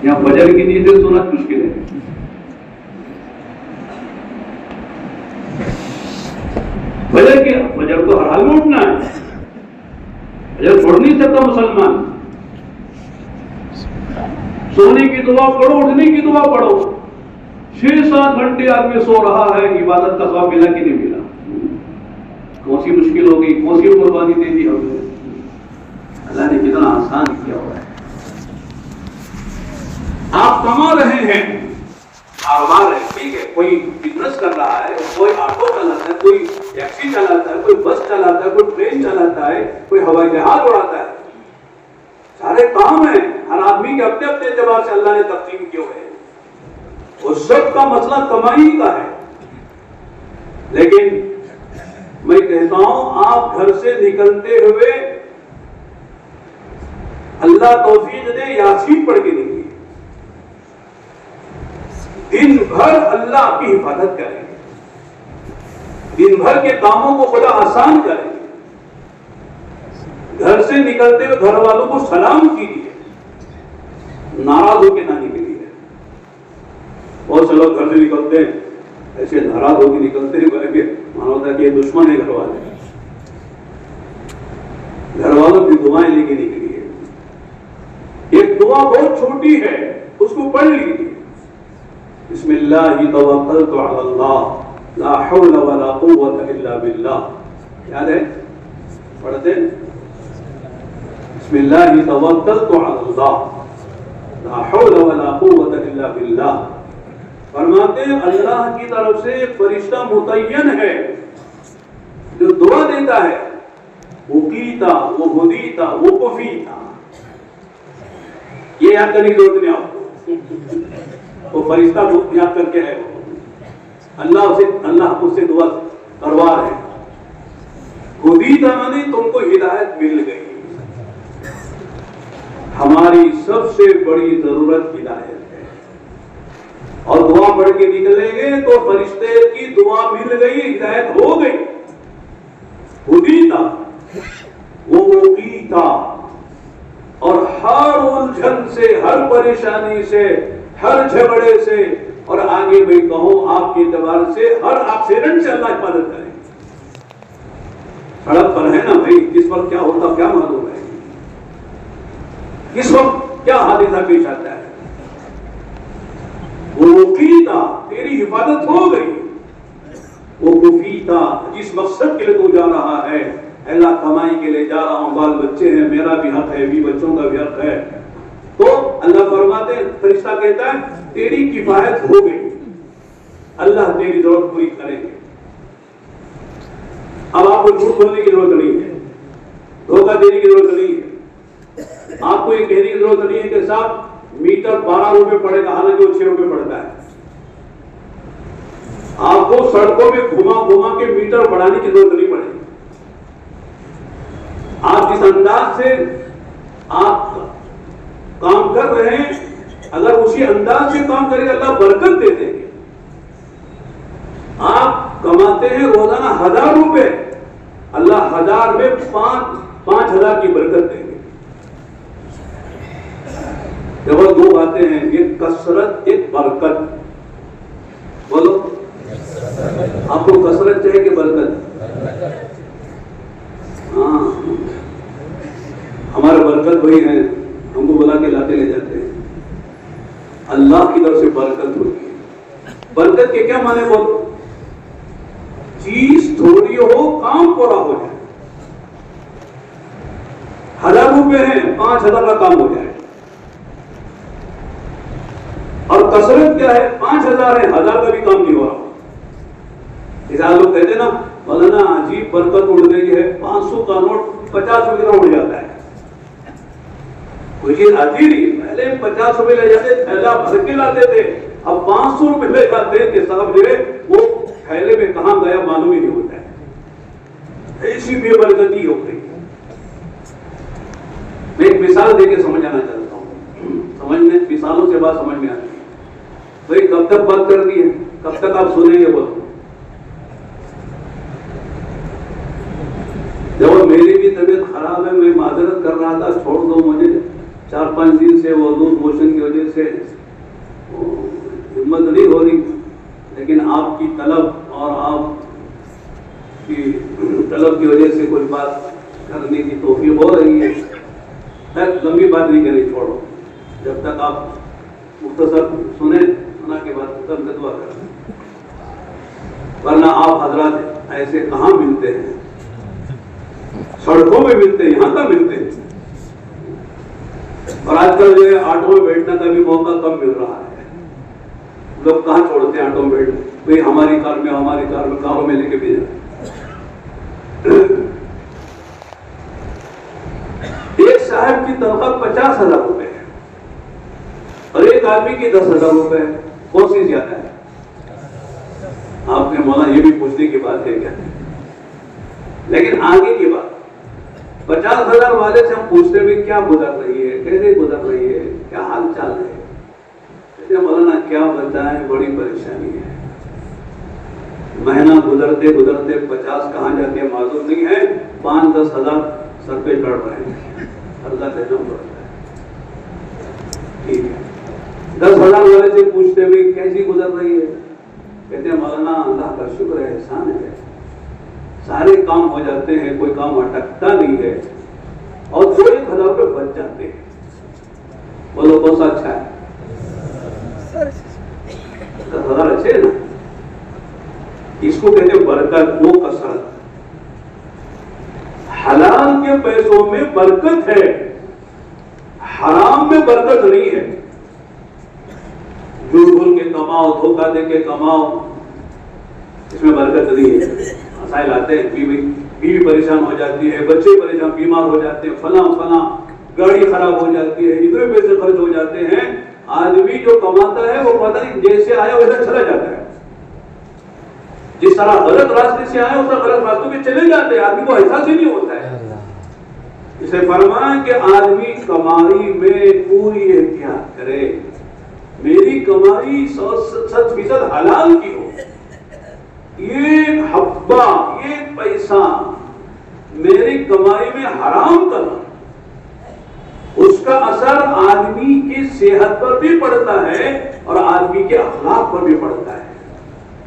यहाँ फजर की नीयत से सोना मुश्किल है। फजर को हर हाल में उठना है, फजर छोड़ नहीं सकता मुसलमान। सोने की दुआ पढ़ो, उठने की दुआ पढ़ो। 6-7 घंटे आदमी सो रहा है, इबादत का सवाब मिला कि नहीं मिला? कौन सी मुश्किल हो गई, कौन सी कुर्बानी दे दी हमने? अल्लाह ने कितना आसान किया हुआ है। आप कमा रहे हैं, कारोबार है, ठीक है, कोई बिजनेस कर रहा है, कोई ऑटो चलाता है, कोई टैक्सी चलाता है, कोई बस चलाता है, कोई ट्रेन चलाता है, कोई हवाई जहाज उड़ाता है, सारे काम है। हर आदमी के अपने अपने एतबार से अल्लाह ने तकसीम किए हुए हैं। उस सब का मसला कमाई का है। लेकिन मैं कहता हूं, आप घर से निकलते हुए अल्लाह तौफीक दे, यासीन पढ़ के निकलिए। दिन भर अल्लाह आपकी हिफाजत करेंगे, दिन भर के कामों को बड़ा आसान करेंगे। घर से निकलते हुए घर वालों को सलाम कीजिए, नाराज होकर ना निकलिए। बहुत से लोग घर से निकलते हैं ऐसे नाराज होकर निकलते हैं, मानवता के दुश्मन है घर वाले। घर वालों की दुआएं लेके निकलिए। एक दुआ बहुत छोटी है, उसको पढ़ लीजिए। बिस्मिल्लाहि तवक्कलतु अल्लाह ला हौला वला कुव्वता इल्ला बिल्लाह। याद है? पढ़ते बिस्मिल्लाहि तवक्कलतु अल्लाह ला हौला वला कुव्वता इल्ला बिल्लाह। फरमाते हैं अल्लाह की तरफ से एक फरिश्ता मुतय्यन है जो दुआ देता है, वो कीता, वो हुदीता, वो कुफीता। ये याद करने की जरूरत नहीं आपको, वो फरिश्ता याद करके है। अल्लाह उससे दुआ करवा रहे। हुदीता माने तुमको हिदायत मिल गई। हमारी सबसे बड़ी जरूरत हिदायत है। और दुआ पढ़ के निकलेंगे तो फरिश्ते की दुआ मिल गई, हिदायत हो गई। हुदीता, वो कीता, और हर उलझन से, हर परेशानी से, हर झगड़े से, और आगे मैं कहूं आपके एतबार से हर एक्सीडेंट से अल्लाह हिफाजत करे। सड़क पर है ना भाई, किस वक्त क्या होता क्या मालूम है, किस वक्त क्या हादसा पेश आता है। वो कीता, तेरी हिफाजत हो गई। वो कुफीता, जिस मकसद के लिए तू जा रहा है, अल्लाह कमाई के लिए जा रहा हूं, बाल बच्चे हैं, मेरा भी हक है, भी बच्चों का भी हक है, तो अल्लाह फरमाते हैं, फरिश्ता कहता है तेरी किफायत हो गई, अल्लाह तेरी जरूरत पूरी करेंगे। अब आपको झूठ बोलने की जरूरत नहीं है, धोखा देने की जरूरत नहीं है, आपको ये कहने की जरूरत नहीं है कि साहब मीटर 12 रुपए पड़ेगा, हालांकि वो 6 रुपए पड़ता है। आपको सड़कों में घुमा घुमा के मीटर बढ़ाने की जरूरत नहीं पड़ेगी। आप जिस अंदाज से आप काम कर रहे हैं, अगर उसी अंदाज से काम करेंगे अल्लाह बरकत दे देंगे। आप कमाते हैं रोजाना 1000 रुपए, अल्लाह 1000 में 5,000 की बरकत देंगे। केवल दो बातें हैं, एक कसरत, एक बरकत। बोलो, आपको कसरत चाहिए कि बरकत? हाँ, हमारे बरकत वही है, हमको बुला के लाते ले जाते हैं। अल्लाह की तरफ से बरकत होती है। बरकत के क्या माने बोलो? चीज थोड़ी हो, काम पूरा हो जाए। 1000 रुपए हैं, 5,000 का काम हो जाए। और कसरत क्या है? 5,000 है, 1000 का भी काम नहीं हो रहा। इधर लोग कहते ना, मौलाना अजीब बरकत उड़ गई है, 500 का नोट 50 रुपए का उड़ जाता है। कोई चीज आती नहीं, पहले 50 रुपए ले जाते, थैला भर के लाते थे, अब 500 रुपए ले जाते कि साहब जो है वो थैले में कहां गया मालूम ही नहीं होता है। ऐसी बेबरकती हो गई। मैं एक मिसाल देके समझाना चाहता हूँ, समझने मिसालों से बात समझ में आती है। भाई कब तक बात करनी है, कब तक आप सुनेंगे? बोलो। जब मेरी भी तबीयत खराब है, मैं माजरत कर रहा था, छोड़ दो मुझे, 4-5 दिन से वो लूज मोशन की वजह से हिम्मत नहीं हो रही, लेकिन आपकी तलब और आपकी तलब की वजह से कुछ बात करने की तौफीक हो रही है। लंबी बात नहीं करनी, छोड़ो। जब तक आप मुख्तसर सुना के बाद तब दुआ करें, वरना आप हजरात ऐसे कहाँ मिलते हैं? सड़कों में मिलते हैं, यहाँ का मिलते हैं। और आजकल जो है ऑटो में बैठने का भी मौका कम मिल रहा है। लोग कहाँ छोड़ते हैं ऑटो में बैठने? भाई हमारी कार में कारों में लेके भी जाए। एक साहब की तनख्वाह 50,000 रुपए है और एक आदमी की 10,000 रुपए है, कौन सी ज्यादा है? आपने मौला ये भी पूछने की बात है क्या? लेकिन आगे की बात, 50,000 वाले से हम पूछते भी क्या गुजर रही है, कैसे गुजर रही है, क्या हाल चाल है, कहते मौलाना क्या बताएं, बड़ी परेशानी है, महीना गुजरते गुजरते 50 कहाँ जाते हैं मालूम नहीं है, 5-10 हजार सर पे चढ़ रहे हैं, अल्लाह का जो बढ़ता है। ठीक है, 10,000 वाले से पूछते भी कैसी गुजर रही है, कहते हैं मौलाना अल्लाह का शुक्र है, एहसान है, सारे काम हो जाते हैं, कोई काम अटकता नहीं है और 2-1 हजार रुपये बच जाते हैं। बोलो कौन सा अच्छा है? 10 हजार अच्छे है ना, इसको कहते हैं बरकत, वो कसरत। हलाल के पैसों में बरकत है, हराम में बरकत नहीं है। झूठ बोल के कमाओ, धोखा दे के कमाओ, इसमें बरकत नहीं है। मसाइल आते हैं, बीवी परेशान हो जाती है, बच्चे परेशान बीमार हो जाते हैं, फला गाड़ी खराब हो जाती है, इतने पैसे खर्च हो जाते हैं। आदमी जो कमाता है वो पता नहीं जैसे आया वैसा चला जाता है, जिस तरह गलत रास्ते से आया उस तरह गलत रास्तों पे चले जाते हैं, आदमी को एहसास ही नहीं होता है। इसे फरमाया कि आदमी कमाई में पूरी एहतियात करे, मेरी कमाई 100% हलाल की हो, ये हब्बा, ये पैसा मेरी कमाई में हराम करना, उसका असर आदमी की सेहत पर भी पड़ता है और आदमी के अखलाक पर भी पड़ता है,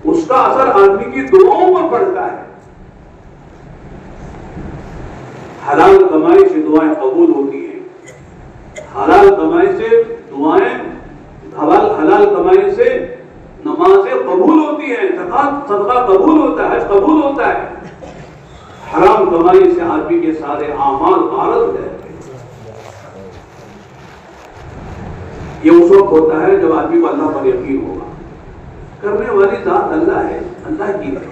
उसका असर आदमी की दुआओं पर पड़ता है। हलाल कमाई से दुआएं कबूल होती हैं, हलाल कमाई से दुआएं, हलाल कमाई से नमाजें कबूल होती हैं, ज़कात सदका कबूल होता है, हज कबूल होता है। हराम कमाई से आदमी के सारे आमाल गारत हो जाते हैं। ये उस वक्त होता है जब आदमी को अल्लाह पर यकीन होगा, करने वाली जात अल्लाह है, अल्लाह की है,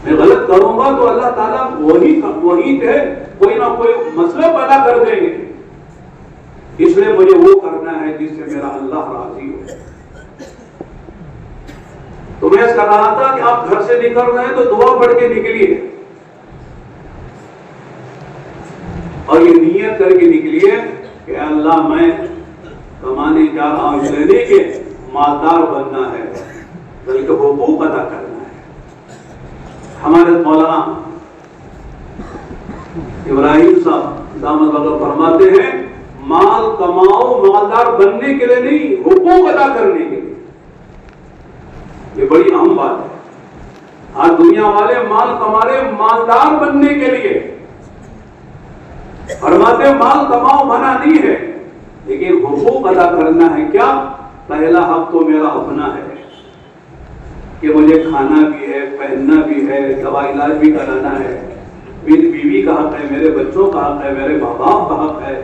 मैं गलत करूंगा तो अल्लाह ताला वही है, कोई ना कोई मसला पैदा कर देंगे, इसलिए मुझे वो करना है जिससे मेरा अल्लाह राजी हो। तो मैं कह रहा था कि आप घर से निकल रहे हैं तो दुआ पढ़ के निकलिए और ये नियत करके निकलिए कि अल्लाह मैं कमाने जा रहा हूं, लेने के मालदार बनना है, बल्कि हुकूक अदा करना है। हमारे मौलाना इब्राहिम साहब दामद बगल फरमाते हैं, माल कमाओ मालदार बनने के लिए नहीं, हुकूक अदा करने के लिए। ये बड़ी अहम बात है। आज दुनिया वाले माल कमा रहे मालदार बनने के लिए, फरमाते माल कमाओ मना नहीं है, लेकिन हुकूक अदा करना है। क्या? पहला हक तो मेरा अपना है कि मुझे खाना भी है, पहनना भी है, दवा इलाज भी कराना है, मेरी बीवी का हक है, मेरे बच्चों का हक है, मेरे माँ बाप का हक है,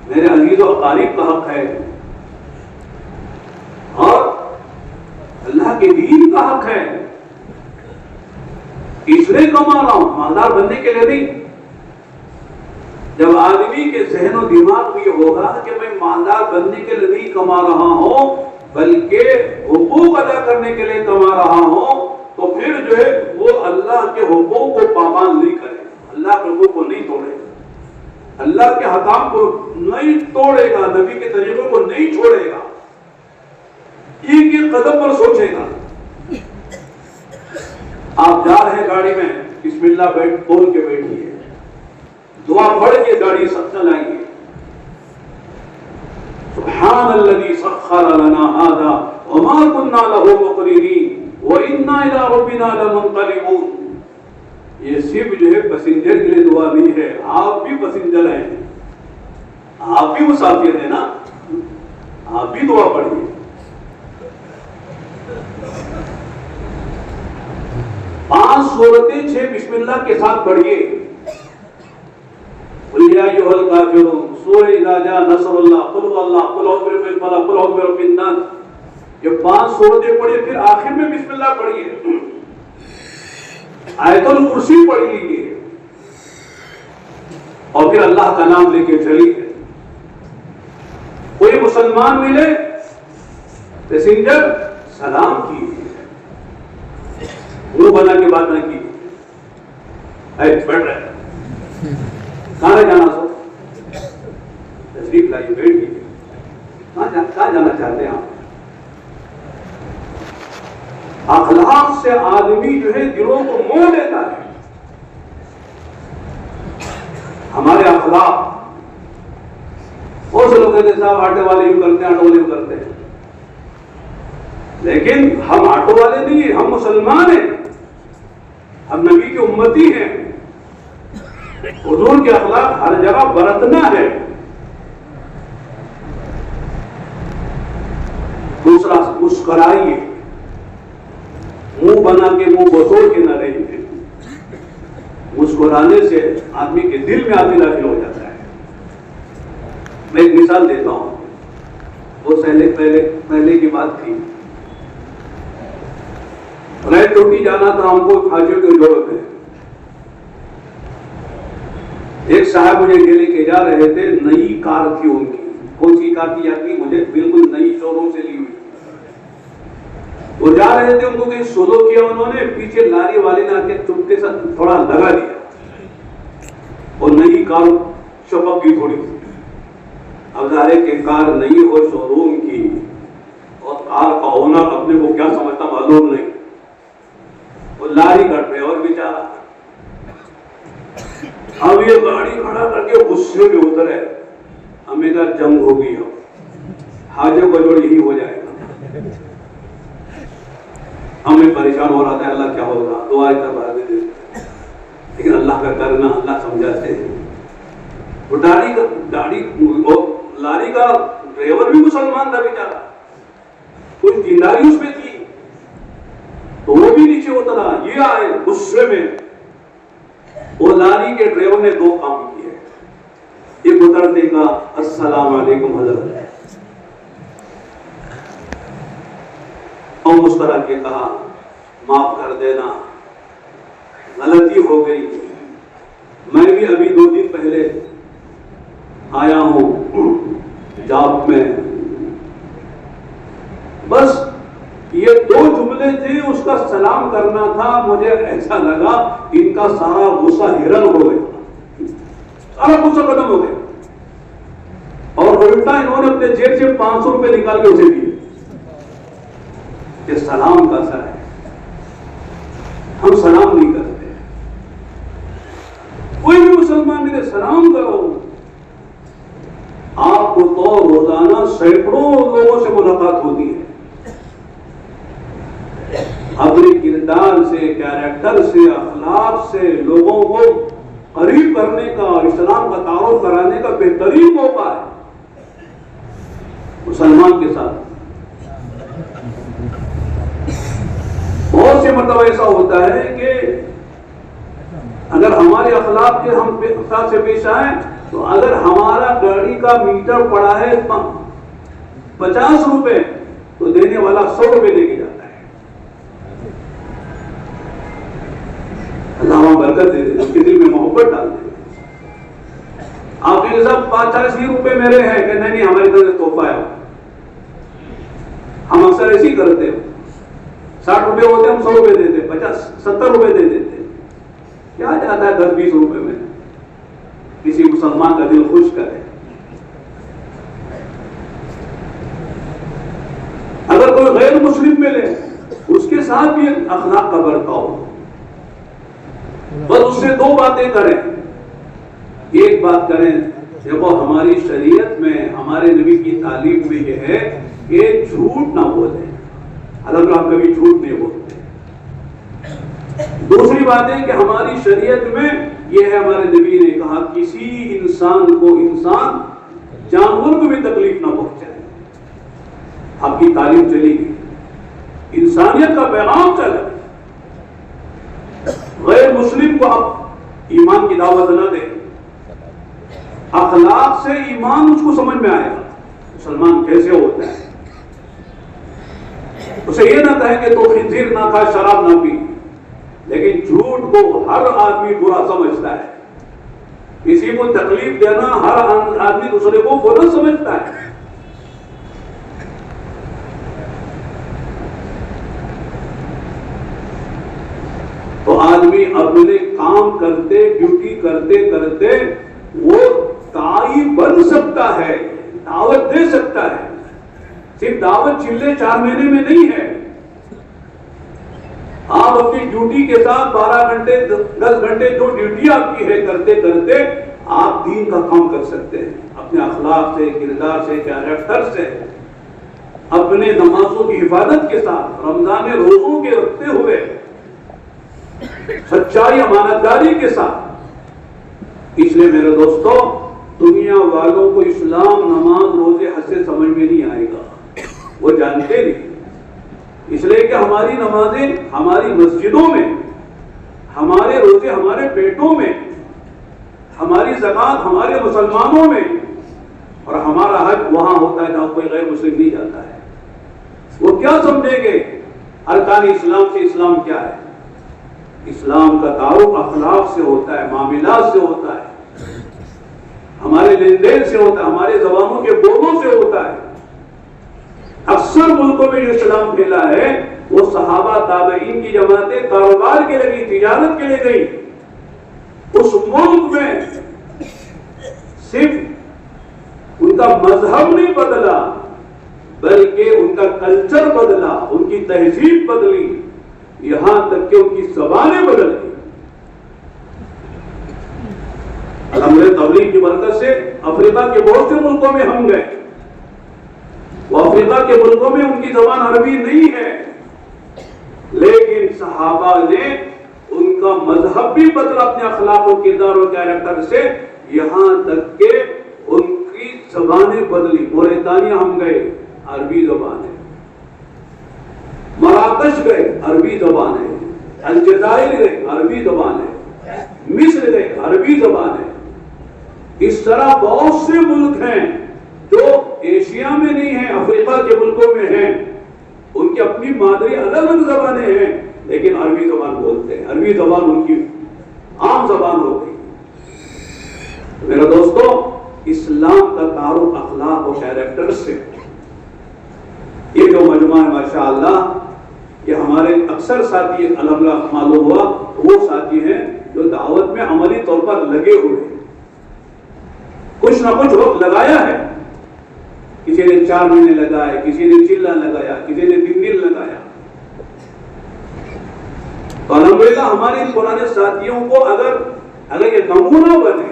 मेरे अजीज और अकारीब का हक है, और अल्लाह के दीन का हक है। इसलिए कमा रहा हूं, मालदार बनने के लिए नहीं। जब आदमी के जहन और दिमाग में होगा कि मैं मालदार बनने के लिए नहीं कमा रहा हूं, बल्कि हुकूक अदा करने के लिए कमा रहा हूं, तो फिर जो है वो अल्लाह के हुकूक को पाबंद नहीं करेगा, अल्लाह के हुकूक को नहीं तोड़ेगा, अल्लाह के हकाम को नहीं तोड़ेगा, नबी के तरीकों को नहीं छोड़ेगा, एक एक कदम पर सोचेगा। आप जा रहे हैं गाड़ी में, बिस्मिल्लाह बैठ बोल के बैठिए, दुआ पढ़ के गाड़ी सब चलाइए। सुब्हानल्लज़ी सख्खर लना हादा व मा कुन्ना लहु मुक़रिनीन व इन्ना इला रब्बिना लमुनक़लिबून। ये सिर्फ जो है पैसेंजर के लिए दुआ नहीं है, आप भी पैसेंजर हैं, आप भी मुसाफिर हैं ना, आप भी दुआ पढ़िए। 5 सूरतें 6 बिस्मिल्लाह के साथ पढ़िए। या अय्युहल काफिरून, सूरह इज़ा जा नसरुल्लाह, कुल हुवल्लाह, कुल औज़ु बिरब्बिल फलक, कुल औज़ु बिरब्बिन नास, ये 5 सूरतें पढ़िए। फिर आखिर में बिस्मिल्लाह पढ़िए, आयतुल कुर्सी पढ़ लीजिए और फिर अल्लाह का नाम लेके चलिए। कोई मुसलमान मिले, पैसेंजर सलाम कीजिए, मुंह बना के बात ना कीजिए, बैठ रहे कहाँ जाना सो तशरीफ लाइए, बैठिए। कहाँ जाना चाहते हैं आप? अखलाक से आदमी जो है दिलों को मोह लेता है। हमारे अखलाक, बहुत से लोग कहते हैं साहब आटे वाले यूं करते हैं, आटो वाले यूं करते हैं, लेकिन हम आटो वाले नहीं है, हम मुसलमान हैं, हम नबी की उम्मती हैं। हुजूर के अखलाक हर जगह बरतना है। दूसरा, मुस्कुराइए, मुंह बना के मुंह बसोड़ के न रहिए। मुस्कुराने से आदमी के दिल में आदमी दाखिल हो जाता है। मैं एक मिसाल देता हूं, वो पहले की बात थी। रैत टूटी जाना था हमको हाजियों के जोड़ में। एक साहब मुझे लेके जा रहे थे, नई कार थी उनकी। कौन सी कार थी यार की, मुझे बिल्कुल नई शोरूम से ली हुई। वो जा रहे थे, उनको कहीं सोलो किया उन्होंने, पीछे लारी वाले ने आके चुपके से थोड़ा लगा दिया और नई कार चपक गई थोड़ी सी। अब जारे के कार नई हो शोरूम की और कार का ओनर अपने को क्या समझता मालूम नहीं, वो लारी का ड्राइवर बेचारा। अब ये गाड़ी खड़ा करके गुस्से में उतरे, हमें का जंग होगी, हो हाजिर बजोड़ यही हो जाएगा। हमें परेशान हो रहा था, अल्लाह क्या होगा, दुआ कर, लेकिन अल्लाह का करना अल्लाह समझाते हैं। वो लारी का ड्राइवर भी मुसलमान था बेचारा, कुछ जिंदारी उसमें थी, तो वो भी नीचे उतरा। ये आए गुस्से में, वो लारी के ड्राइवर ने दो काम किए। एक उतरते का अस्सलाम वालेकुम हज़रत, और मुस्कुरा के कहा माफ कर देना, गलती हो गई, मैं भी अभी 2 दिन पहले आया हूं जॉब में। बस ये 2 जुमले थे, उसका सलाम करना था। मुझे ऐसा लगा इनका सारा गुस्सा हिरन हो गया, सारा गुस्सा खत्म हो गया, और उल्टा इन्होंने अपने जेब से 500 रुपए निकाल के उसे दिए। ये सलाम का असर है, हम सलाम नहीं करते। कोई भी मुसलमान मेरे सलाम करो। आपको तो रोजाना सैकड़ों लोगों से मुलाकात होती है, अपने किरदार से, कैरेक्टर से, अखलाक से लोगों को करीब करने का और इस्लाम का तारुफ कराने का बेहतरीन मौका है मुसलमान के साथ। बहुत से मतलब ऐसा होता है कि अगर हमारे अखलाक के हम साथ से पेश आए, तो अगर हमारा गाड़ी का मीटर पड़ा है 50 रुपए, तो देने वाला 100 रुपए लेके जाता है। अल्लाह बरकत दे दे, उसके दिल में मोहब्बत डाल दे। आपके सब 50 रुपए मेरे हैं कि नहीं, हमारी तरफ से तोहफा है। हम अक्सर ऐसी करते हैं, 60 रुपए होते हम 100 रुपए देते, 50-70 रुपए दे देते। क्या जाता है 10-20 रुपए में, किसी मुसलमान का दिल खुश करे। अगर कोई गैर मुस्लिम मिले, उसके साथ भी अखलाक का बर्ताव, बस उससे 2 बातें करें। एक बात करें, देखो हमारी शरीयत में, हमारे नबी की तालीम में यह है कि झूठ ना बोले, अल्लाह हम कभी झूठ नहीं बोलते। दूसरी बात है कि हमारी शरीयत में यह है, हमारे नबी ने कहा किसी इंसान को इंसान जानवर को भी तकलीफ ना पहुंचाए। आपकी तालीम चलेगी, इंसानियत का पैगाम चले। गैर मुस्लिम को आप ईमान की दावत न दें, अखलाक से ईमान उसको समझ में आएगा मुसलमान कैसे होता है। उसे ये ना कहे कि तो खिंजीर ना खा, शराब ना पी, लेकिन झूठ को हर आदमी बुरा समझता है। किसी को तकलीफ देना हर आदमी दूसरे को बुरा समझता है। तो आदमी अपने काम करते, ड्यूटी करते करते वो दाई बन सकता है, दावत दे सकता है। सिर्फ दावत चिल्ले 4 महीने में नहीं है। आप अपनी ड्यूटी के साथ 12 घंटे 10 घंटे जो ड्यूटी आपकी है करते करते आप दीन का काम कर सकते हैं, अपने अखलाक से, किरदार से, कैरेक्टर से, अपने नमाजों की हिफाजत के साथ, रमजान रोजों के रखते हुए, सच्चाई अमानतदारी के साथ। इसलिए मेरे दोस्तों, दुनिया वालों को इस्लाम नमाज रोजे हज से समझ में नहीं आएगा, वो जानते नहीं। इसलिए कि हमारी नमाजें हमारी मस्जिदों में, हमारे रोजे हमारे पेटों में, हमारी ज़कात हमारे मुसलमानों में, और हमारा हज वहां होता है जहां कोई गैर मुस्लिम नहीं जाता है। वो क्या समझेंगे अरकान इस्लाम से? इस्लाम क्या है? इस्लाम का तारुफ अखलाक से होता है, मामलात से होता है, हमारे लेन देन से होता है, हमारे जबानों के बोलों से होता है। अक्सर मुल्कों में जो इस्लाम फैला है वो सहाबा ताबईन की जमातें कारोबार के लिए, तिजारत के लिए गई। उस मुल्क में सिर्फ उनका मजहब नहीं बदला, बल्कि उनका कल्चर बदला, उनकी तहजीब बदली, यहां तक कि उनकी ज़बानें बदल गई। अल्हम्दुलिल्लाह तबलीग की बरकत से अफ्रीका के बहुत से मुल्कों में हम गए। वो अफ्रीका के मुल्कों में उनकी ज़बान अरबी नहीं है, लेकिन सहाबा ने उनका मजहब भी बदला अपने अखलाक और किरदार और कैरेक्टर से, यहां तक के उनकी ज़बानें बदली। मोरितानिया हम गए, अरबी ज़बान है। मराकश गए, अरबी ज़बान है। अलजायर गए, अरबी ज़बान है। मिस्र गए, अरबी ज़बान है। इस तरह बहुत से मुल्क हैं जो एशिया में नहीं है, अफ्रीका के मुल्कों में हैं। उनकी अपनी मादरी अलग अलग ज़बानें हैं, लेकिन अरबी ज़बान बोलते हैं। अरबी ज़बान उनकी आम ज़बान हो गई। मेरे दोस्तों, इस्लाम का तारुफ अखलाक और कैरेक्टर से, ये जो मजमा है माशाअल्लाह, ये हमारे अक्सर साथी अल्हम्दुलिल्लाह मालूम हुआ वो साथी हैं जो दावत में अमली तौर पर लगे हुए हैं, कुछ ना कुछ वक्त लगाया है। किसी ने 4 महीने लगाए, किसी ने चिल्ला लगाया, किसी ने 3 दिन लगाया। तो अल्हम्दुलिल्लाह हमारे इन पुराने साथियों को अगर ये नमूना बने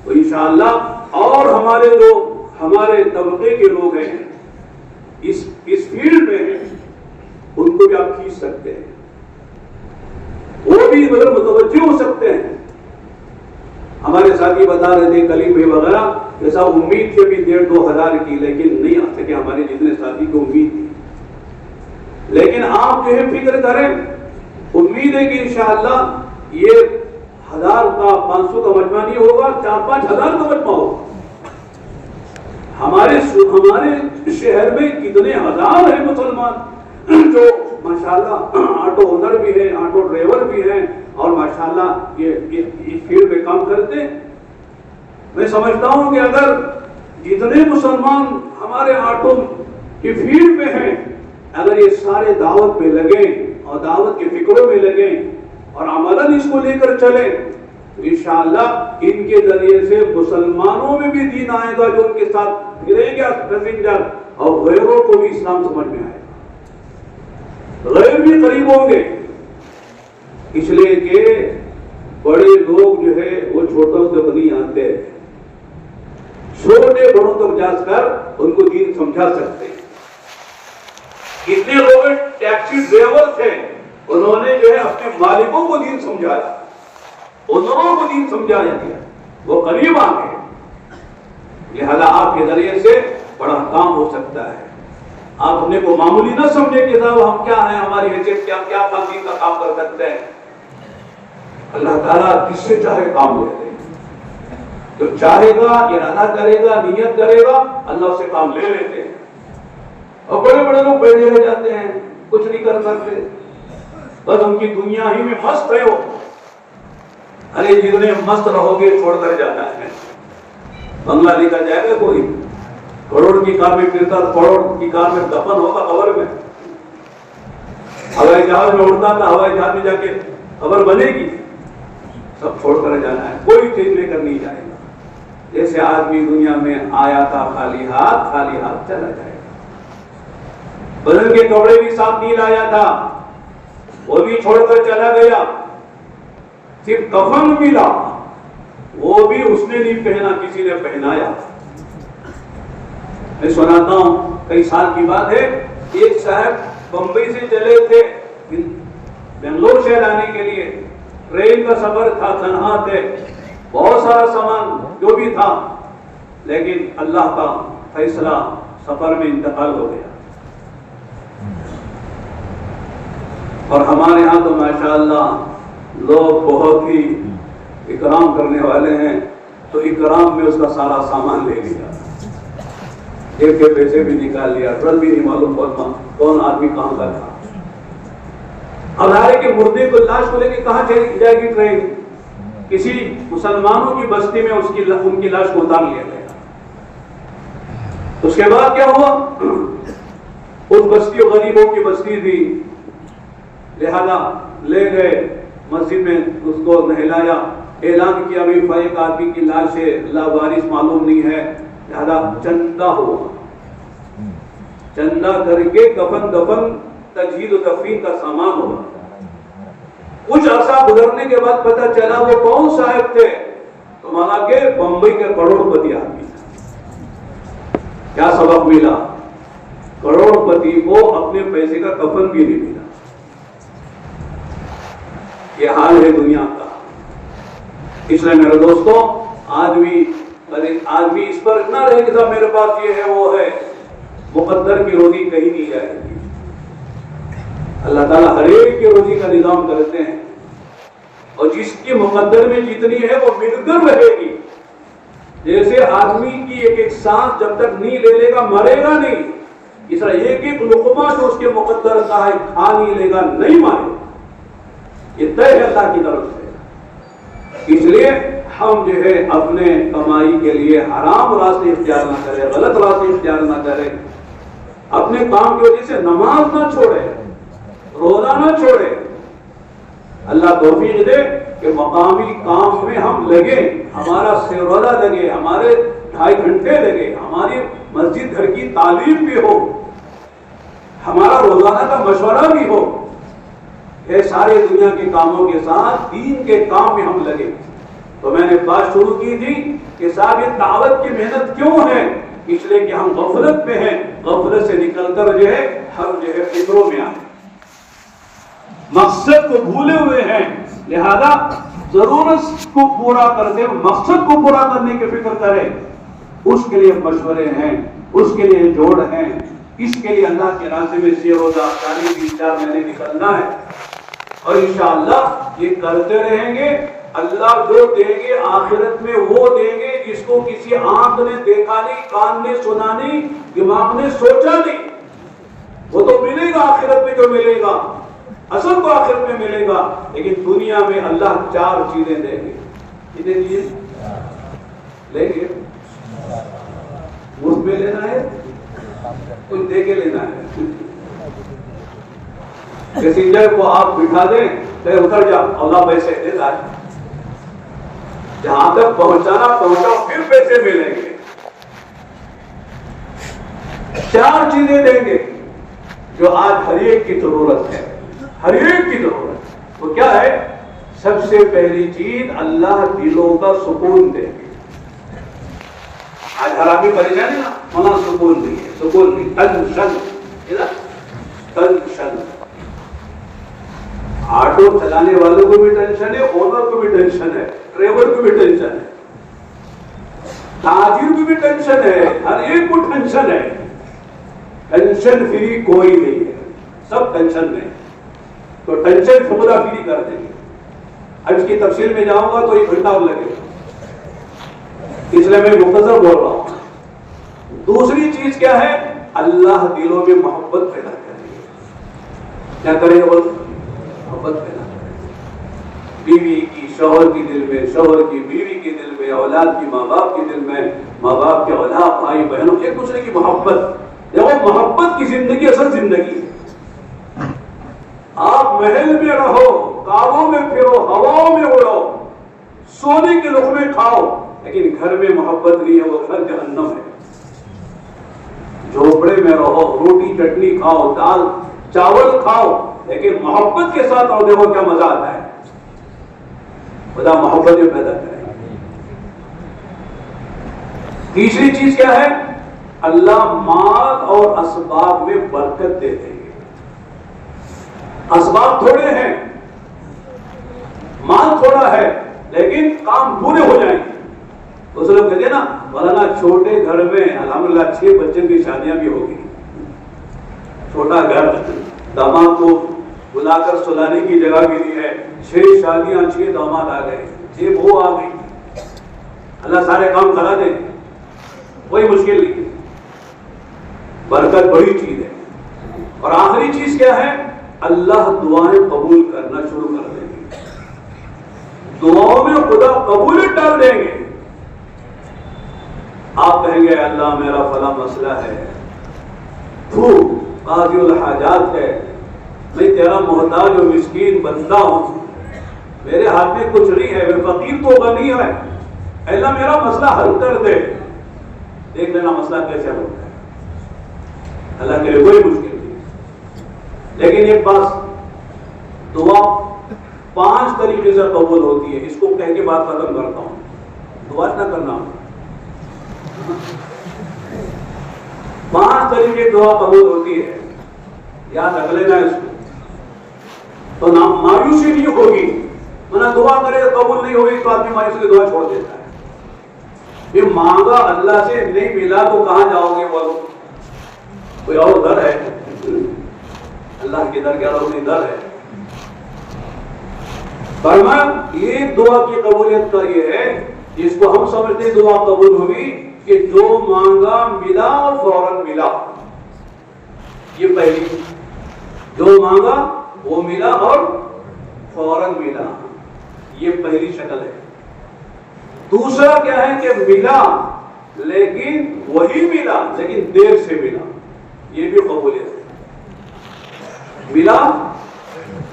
तो इंशाअल्लाह और हमारे तबके के लोग हैं इस फील्ड में हैं, उनको भी आप खींच सकते हैं, वो भी मतलब मुतवज्जो हो सकते हैं। हमारे साथी बता रहे थे कलीम भाई वगैरह, जैसा उम्मीद थी भी 1,500-2 हजार की, लेकिन नहीं आ सके हमारे जितने साथी को उम्मीद थी। लेकिन आप जो है फिक्र करें, उम्मीद है कि इंशाअल्लाह ये 1000 का 500 का मजमा नहीं होगा, 4-5 हजार का मजमा होगा। हमारे शहर में कितने हजार हैं मुसलमान जो माशाल्लाह ऑटो ओनर भी है, ऑटो ड्राइवर भी हैं, और माशाल्लाह ये फील्ड में काम करते हैं। मैं समझता हूं कि अगर जितने मुसलमान हमारे ऑटो की फील्ड में हैं, अगर ये सारे दावत में लगे और दावत के फिक्रों में लगे और अमलन इसको लेकर चले, तो इंशाअल्लाह इनके जरिए से मुसलमानों में भी दीन आएगा, जो उनके साथ फिरेंगे पैसेंजर, और गैरों को भी इस्लाम समझ में आएगा, गैर भी करीब होंगे। इसलिए कि बड़े लोग जो है वो छोटों तक नहीं आते, छोटे बड़ों तक जाकर उनको दीन समझा सकते हैं। कितने लोग टैक्सी ड्राइवर थे, उन्होंने जो है अपने मालिकों को दीन समझाया, उन्होंने को दीन समझाया गया, वो करीब आ गए। लिहाजा आपके जरिए से बड़ा काम हो सकता है। आप अपने को मामूली ना समझे कि साहब हम क्या हैं, हमारी हैसियत क्या दीन का काम कर सकते हैं। अल्लाह ताला किससे चाहे काम ले ले, जो चाहेगा, इरादा करेगा, नियत करेगा, अल्लाह से काम ले लेते हैं। और बड़े बड़े लोग बैठे रह जाते हैं, कुछ नहीं कर सकते, बस उनकी दुनिया ही में मस्त है वो। अरे जितने मस्त रहोगे छोड़कर जाना है। बंगला लेकर जाएगा कोई, करोड़ की कार में फिरता, करोड़ की कार में दफन होगा कब्र में। हवाई जहाज में उड़ता था, हवाई जहाज में जाके कब्र बनेगी। सब छोड़कर जाना है, कोई चीज लेकर नहीं जाएगा। जैसे आदमी दुनिया में आया था खाली हाथ चला जाएगा। बदन के कपड़े भी साथ नहीं लाया था, वो भी छोड़कर चला गया। सिर्फ कफन मिला, वो भी उसने नहीं पहना, किसी ने पहनाया। मैं सुनाता हूं, कई साल की बात है, एक साहब बंबई से चले थे बेंगलोर शहर आने के लिए। ट्रेन का सफर था, तन्हा थे, बहुत सारा सामान जो भी था, लेकिन अल्लाह का फैसला, सफर में इंतकाल हो गया। और हमारे यहाँ तो माशाअल्लाह लोग बहुत ही इकराम करने वाले हैं, तो इकराम में उसका सारा सामान ले लिया, जेब के पैसे भी निकाल लिया, ट्रक भी नहीं मालूम कौन आदमी कहाँ का था। अब आए कि मुर्दे को, लाश को लेके कहाँ चली जाएगी ट्रेन? किसी मुसलमानों की बस्ती में उनकी लाश को उतार लिया गया। उसके बाद क्या हुआ? उस बस्ती गरीबों की बस्ती थी, लिहाजा ले गए मस्जिद में, उसको नहलाया, ऐलान किया भाई एक आदमी की लाश है, लावारिस मालूम नहीं है, लिहाजा चंदा हुआ। चंदा करके कफन दफन तजहीद और तकफीन का सामान हुआ। कुछ अर्सा गुजरने के बाद पता चला वो कौन साहब थे, तो माना के बंबई के करोड़पति आदमी। क्या सबक मिला? करोड़पति को अपने पैसे का कफन भी नहीं मिला। ये हाल है दुनिया का। इसलिए मेरे दोस्तों, आदमी इस पर इतना रहे कि साहब मेरे पास ये है वो है, मुकद्दर की रोजी कहीं नहीं जाएगी। अल्लाह ताला हर एक की रोजी का निजाम करते हैं, और जिसकी मुकद्दर में जितनी है वो मिलकर रहेगी। जैसे आदमी की एक एक सांस जब तक नहीं ले लेगा मरेगा नहीं, इस तरह एक एक लुकमा जो उसके मुकद्दर का है खा नहीं लेगा नहीं मारेगा। ये तय है अल्लाह की तरफ से। इसलिए हम जो है अपने कमाई के लिए हराम रास्ते इख्तियार ना करें, गलत रास्ते इख्तियार ना करें, अपने काम की वजह से नमाज ना छोड़े, रोजा ना छोड़े। अल्लाह तौफीक दे कि मकामी काम में हम लगे, हमारा रोजा लगे, हमारे 2.5 घंटे लगे, हमारी मस्जिद घर की तालीम भी हो, हमारा रोजाना का मशवरा भी हो। ये सारे दुनिया के कामों के साथ दीन के काम में हम लगे। तो मैंने बात शुरू की थी कि साहब ये दावत की मेहनत क्यों है? इसलिए कि हम गफलत में हैं, गफलत से निकलकर जो है हम जो है फिक्रों में आए, मकसद को भूले हुए हैं। लिहाजा जरूरत को पूरा करते, मकसद को पूरा करने की फिक्र करें। उसके लिए मशवरे हैं, उसके लिए जोड़ हैं, इसके लिए अल्लाह के रास्ते में से रोजा 3-4 महीने निकलना है। और इंशाअल्लाह ये करते रहेंगे। अल्लाह जो देंगे आखिरत में वो देंगे जिसको किसी आंख ने देखा नहीं, कान ने सुना नहीं, दिमाग ने सोचा नहीं। वो तो मिलेगा आखिरत में, जो मिलेगा असल तो आखिरत में मिलेगा। लेकिन दुनिया में अल्लाह 4 चीजें देंगे। कितने चीज लेंगे? मुफ्त में लेना है, कुछ दे के लेना है। पैसेंजर को आप बिठा दें, तो उतर जा, अल्लाह पैसे देता है। जहां तक पहुंचाना पहुंचाओ, फिर पैसे मिलेंगे। 4 चीजें देंगे जो आज हर एक की जरूरत है, हर एक की जरूरत। तो क्या है? सबसे पहली चीज अल्लाह दिलों का सुकून देंगे। आज हर आदमी परेशान है ना, वहां सुकून नहीं है, सुकून नहीं, टेंशन, टेंशन। ऑटो चलाने वालों को भी टेंशन है, ओनर को भी टेंशन है, ड्राइवर को भी टेंशन है, ताजिर को भी टेंशन है, हर एक को टेंशन है। टेंशन फ्री कोई नहीं है, सब टेंशन में। तो टेंशन पूरा फ्री कर देंगे। अब इसकी तफसील में जाऊंगा तो 1 घंटा लगेगा, इसलिए मैं मुख्तसर बोल रहा हूं। दूसरी चीज क्या है? अल्लाह दिलों में मोहब्बत पैदा करेंगे। क्या करेगा? बोल, मोहब्बत पैदा करेंगे। बीवी की शौहर की दिल में, शौहर की बीवी के दिल में, औलाद की माँ बाप के दिल में, माँ बाप के औलाद, भाई बहनों, एक दूसरे की मोहब्बत। देखो मोहब्बत की जिंदगी असल जिंदगी है। आप महल में रहो, काबों में फिरो, हवाओं में उड़ो, सोने के लुक़मे खाओ, लेकिन घर में मोहब्बत नहीं है, वो घर जहन्नम है। झोपड़े में रहो, रोटी चटनी खाओ, दाल चावल खाओ, लेकिन मोहब्बत के साथ और देखो क्या मजा आता है। खुदा मोहब्बत पैदा करे। तीसरी चीज क्या है? अल्लाह माल और असबाब में बरकत देते हैं। असबाब थोड़े हैं, माल थोड़ा है, लेकिन काम पूरे हो जाएंगे। तो उस लोग कहते हैं ना, मौलाना छोटे घर में अल्हम्दुलिल्लाह 6 बच्चों की शादियां भी होगी। छोटा घर, दामाद को बुलाकर सुलाने की जगह भी दी है। 6 शादियां, 6 दामाद आ गए, 6 बहू आ गई। अल्लाह सारे काम करा दे, कोई मुश्किल नहीं। बरकत बड़ी चीज है। और आखिरी चीज क्या है? अल्लाह दुआएं कबूल करना शुरू कर देंगे। दुआओं में खुदा कबूलियत डाल देंगे। आप कहेंगे अल्लाह मेरा फला मसला है, तू काज़िउल हाजात है, मैं तेरा मोहताज और मिस्कीन बंदा हूं, मेरे हाथ में कुछ नहीं है, मैं फकीर तो गनी है, अल्लाह मेरा मसला हल कर दे। देख लेना मसला कैसे हल होता है। अल्लाह के लिए कोई मुश्किल नहीं। लेकिन एक बात, दुआ 5 तरीके से कबूल होती है। इसको कह के बात खत्म करता हूं। दुआ ना करना, 5 तरीके दुआ कबूल होती है, याद रख लेना इसको। तो ना मायूसी नहीं होगी, वरना दुआ करे कबूल नहीं होगी तो आदमी मायूसी की दुआ छोड़ देता है। ये मांगा अल्लाह से नहीं मिला तो कहां जाओगे? बोलो, कोई और दर है? अल्लाह के दर क्या रोकनी दर है? फरमाया ये दुआ की कबूलियत का ये है, जिसको हम समझते हैं दुआ कबूल हुई कि जो मांगा मिला और फौरन मिला। ये पहली, जो मांगा वो मिला और फौरन मिला, ये पहली शक्ल है। दूसरा क्या है कि मिला लेकिन वही मिला, लेकिन देर से मिला, ये भी कबूलियत है। मिला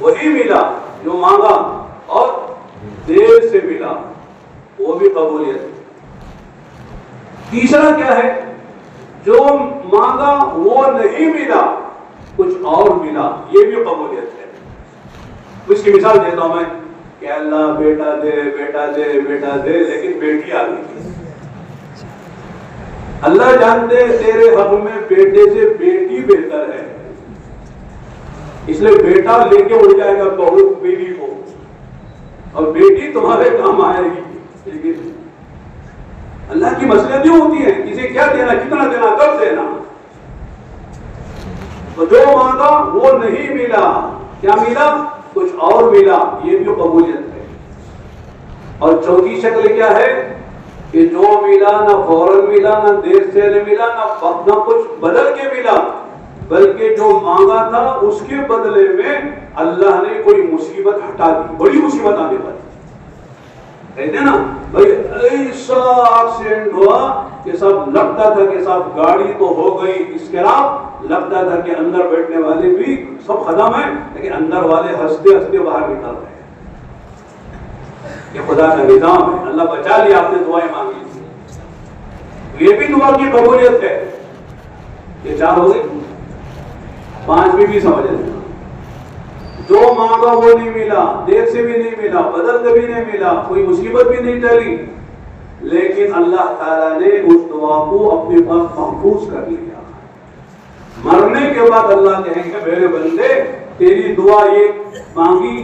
वही मिला जो मांगा और देर से मिला, वो भी कबूलियत है। तीसरा क्या है? जो मांगा वो नहीं मिला, कुछ और मिला, ये भी कबूलियत है। इसकी मिसाल देता हूं मैं कि अल्लाह बेटा दे, बेटा दे, बेटा दे, लेकिन बेटी आ गई। अल्लाह जानते तेरे हक में बेटे से बेटी बेहतर है, इसलिए बेटा लेके उड़ जाएगा बहू बेटी को, और बेटी तुम्हारे काम आएगी। लेकिन अल्लाह की मसलियत नहीं होती है, किसे क्या देना, कितना देना, कब देना। तो जो मांगा वो नहीं मिला, क्या मिला? कुछ और मिला, ये भी कबूलियत है। और चौथी शक्ल क्या है कि जो मिला ना फौरन मिला, ना देर से मिला, ना कुछ बदल के मिला, बल्कि जो मांगा था उसके बदले में अल्लाह ने कोई मुसीबत हटा दी, बड़ी मुसीबत आने वाली। कहते ना भाई ऐसा एक्सीडेंट हुआ कि सब लगता था कि सब गाड़ी तो हो गई, इसके अलावा लगता था कि अंदर बैठने वाले भी सब खत्म है, लेकिन अंदर वाले हंसते हंसते बाहर निकल रहे हैं। ये खुदा का निजाम है। अल्लाह बचा लिया, आपने दुआएं मांगी थी, ये भी दुआ की कबूलियत है। ये 4 हो गई, 5वीं भी समझ लेना। जो मांगा वो नहीं मिला, देर से भी नहीं मिला, बदल के भी नहीं मिला, कोई मुसीबत भी नहीं टली, लेकिन अल्लाह ताला ने उस दुआ को अपने पास महफूज कर लिया। मरने के बाद अल्लाह कहेंगे मेरे बंदे तेरी दुआ ये मांगी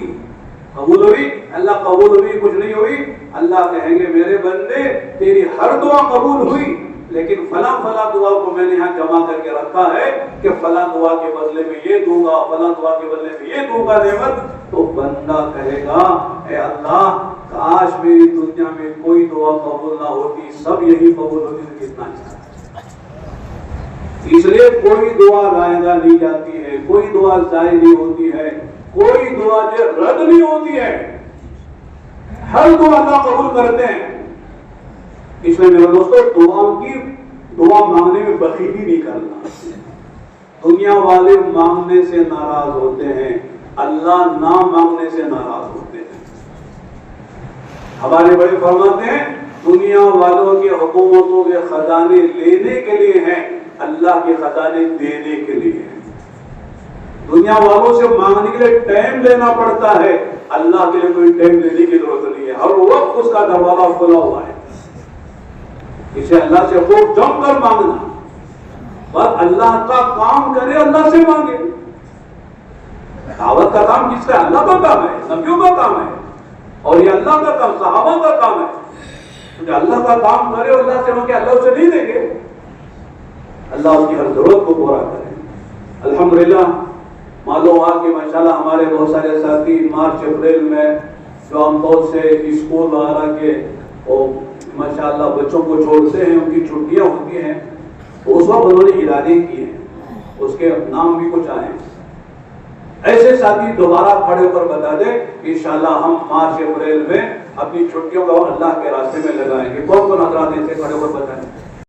कबूल हुई, अल्लाह कबूल हुई, कुछ नहीं हुई। अल्लाह कहेंगे मेरे बंदे तेरी हर दुआ कबूल हुई, लेकिन फला फला दुआ को मैंने यहाँ जमा करके रखा है कि फला दुआ के बदले में ये दूंगा, फला दुआ के बदले में ये दूंगा नेमत। तो बंदा कहेगा ए अल्लाह काश मेरी दुनिया में कोई दुआ कबूल ना होती, सब यही कबूल होती तो कितना अच्छा। इसलिए कोई दुआ रायगा नहीं जाती है, कोई दुआ जायज नहीं होती है, कोई दुआ जो रद्द नहीं होती है, हर दुआ अल्लाह कबूल करते हैं। इसलिए मेरे दोस्तों दुआ मांगने में बखीली नहीं करना। दुनिया वाले मांगने से नाराज होते हैं, अल्लाह ना मांगने से नाराज होते हैं। हमारे बड़े फरमाते हैं दुनिया वालों के हुकूमतों के खजाने लेने के लिए हैं, अल्लाह के खजाने देने के लिए हैं। दुनिया वालों से मांगने के लिए टाइम लेना पड़ता है, अल्लाह के लिए कोई टाइम लेने की जरूरत नहीं है, हर वक्त उसका दरवाजा खुला हुआ है। इसे अल्लाह से खूब जमकर मांगना, बस अल्लाह का काम करे, अल्लाह से मांगे। दावत का काम किसका? अल्लाह का काम है, नबियों का काम है, और ये अल्लाह का काम, सहाबा का काम है। तो अल्लाह का काम करे, अल्लाह से मांगे, अल्लाह उसे नहीं देंगे। अल्लाह उसकी हर जरूरत को पूरा करे। अल्हम्दुलिल्लाह, मालूम हुआ कि माशाल्लाह हमारे बहुत सारे साथी मार्च अप्रैल में जो आमतौर से स्कूल वगैरह के माशाल्लाह बच्चों को छोड़ते हैं, उनकी छुट्टियां होती हैं, तो उस वक्त उन्होंने इरादे किए हैं, उसके नाम भी कुछ आए। ऐसे साथी दोबारा खड़े होकर बता दे इंशाल्लाह हम मार्च अप्रैल में अपनी छुट्टियों का अल्लाह के रास्ते में लगाएंगे। कौन कौन हजरात ऐसे खड़े होकर बताएं?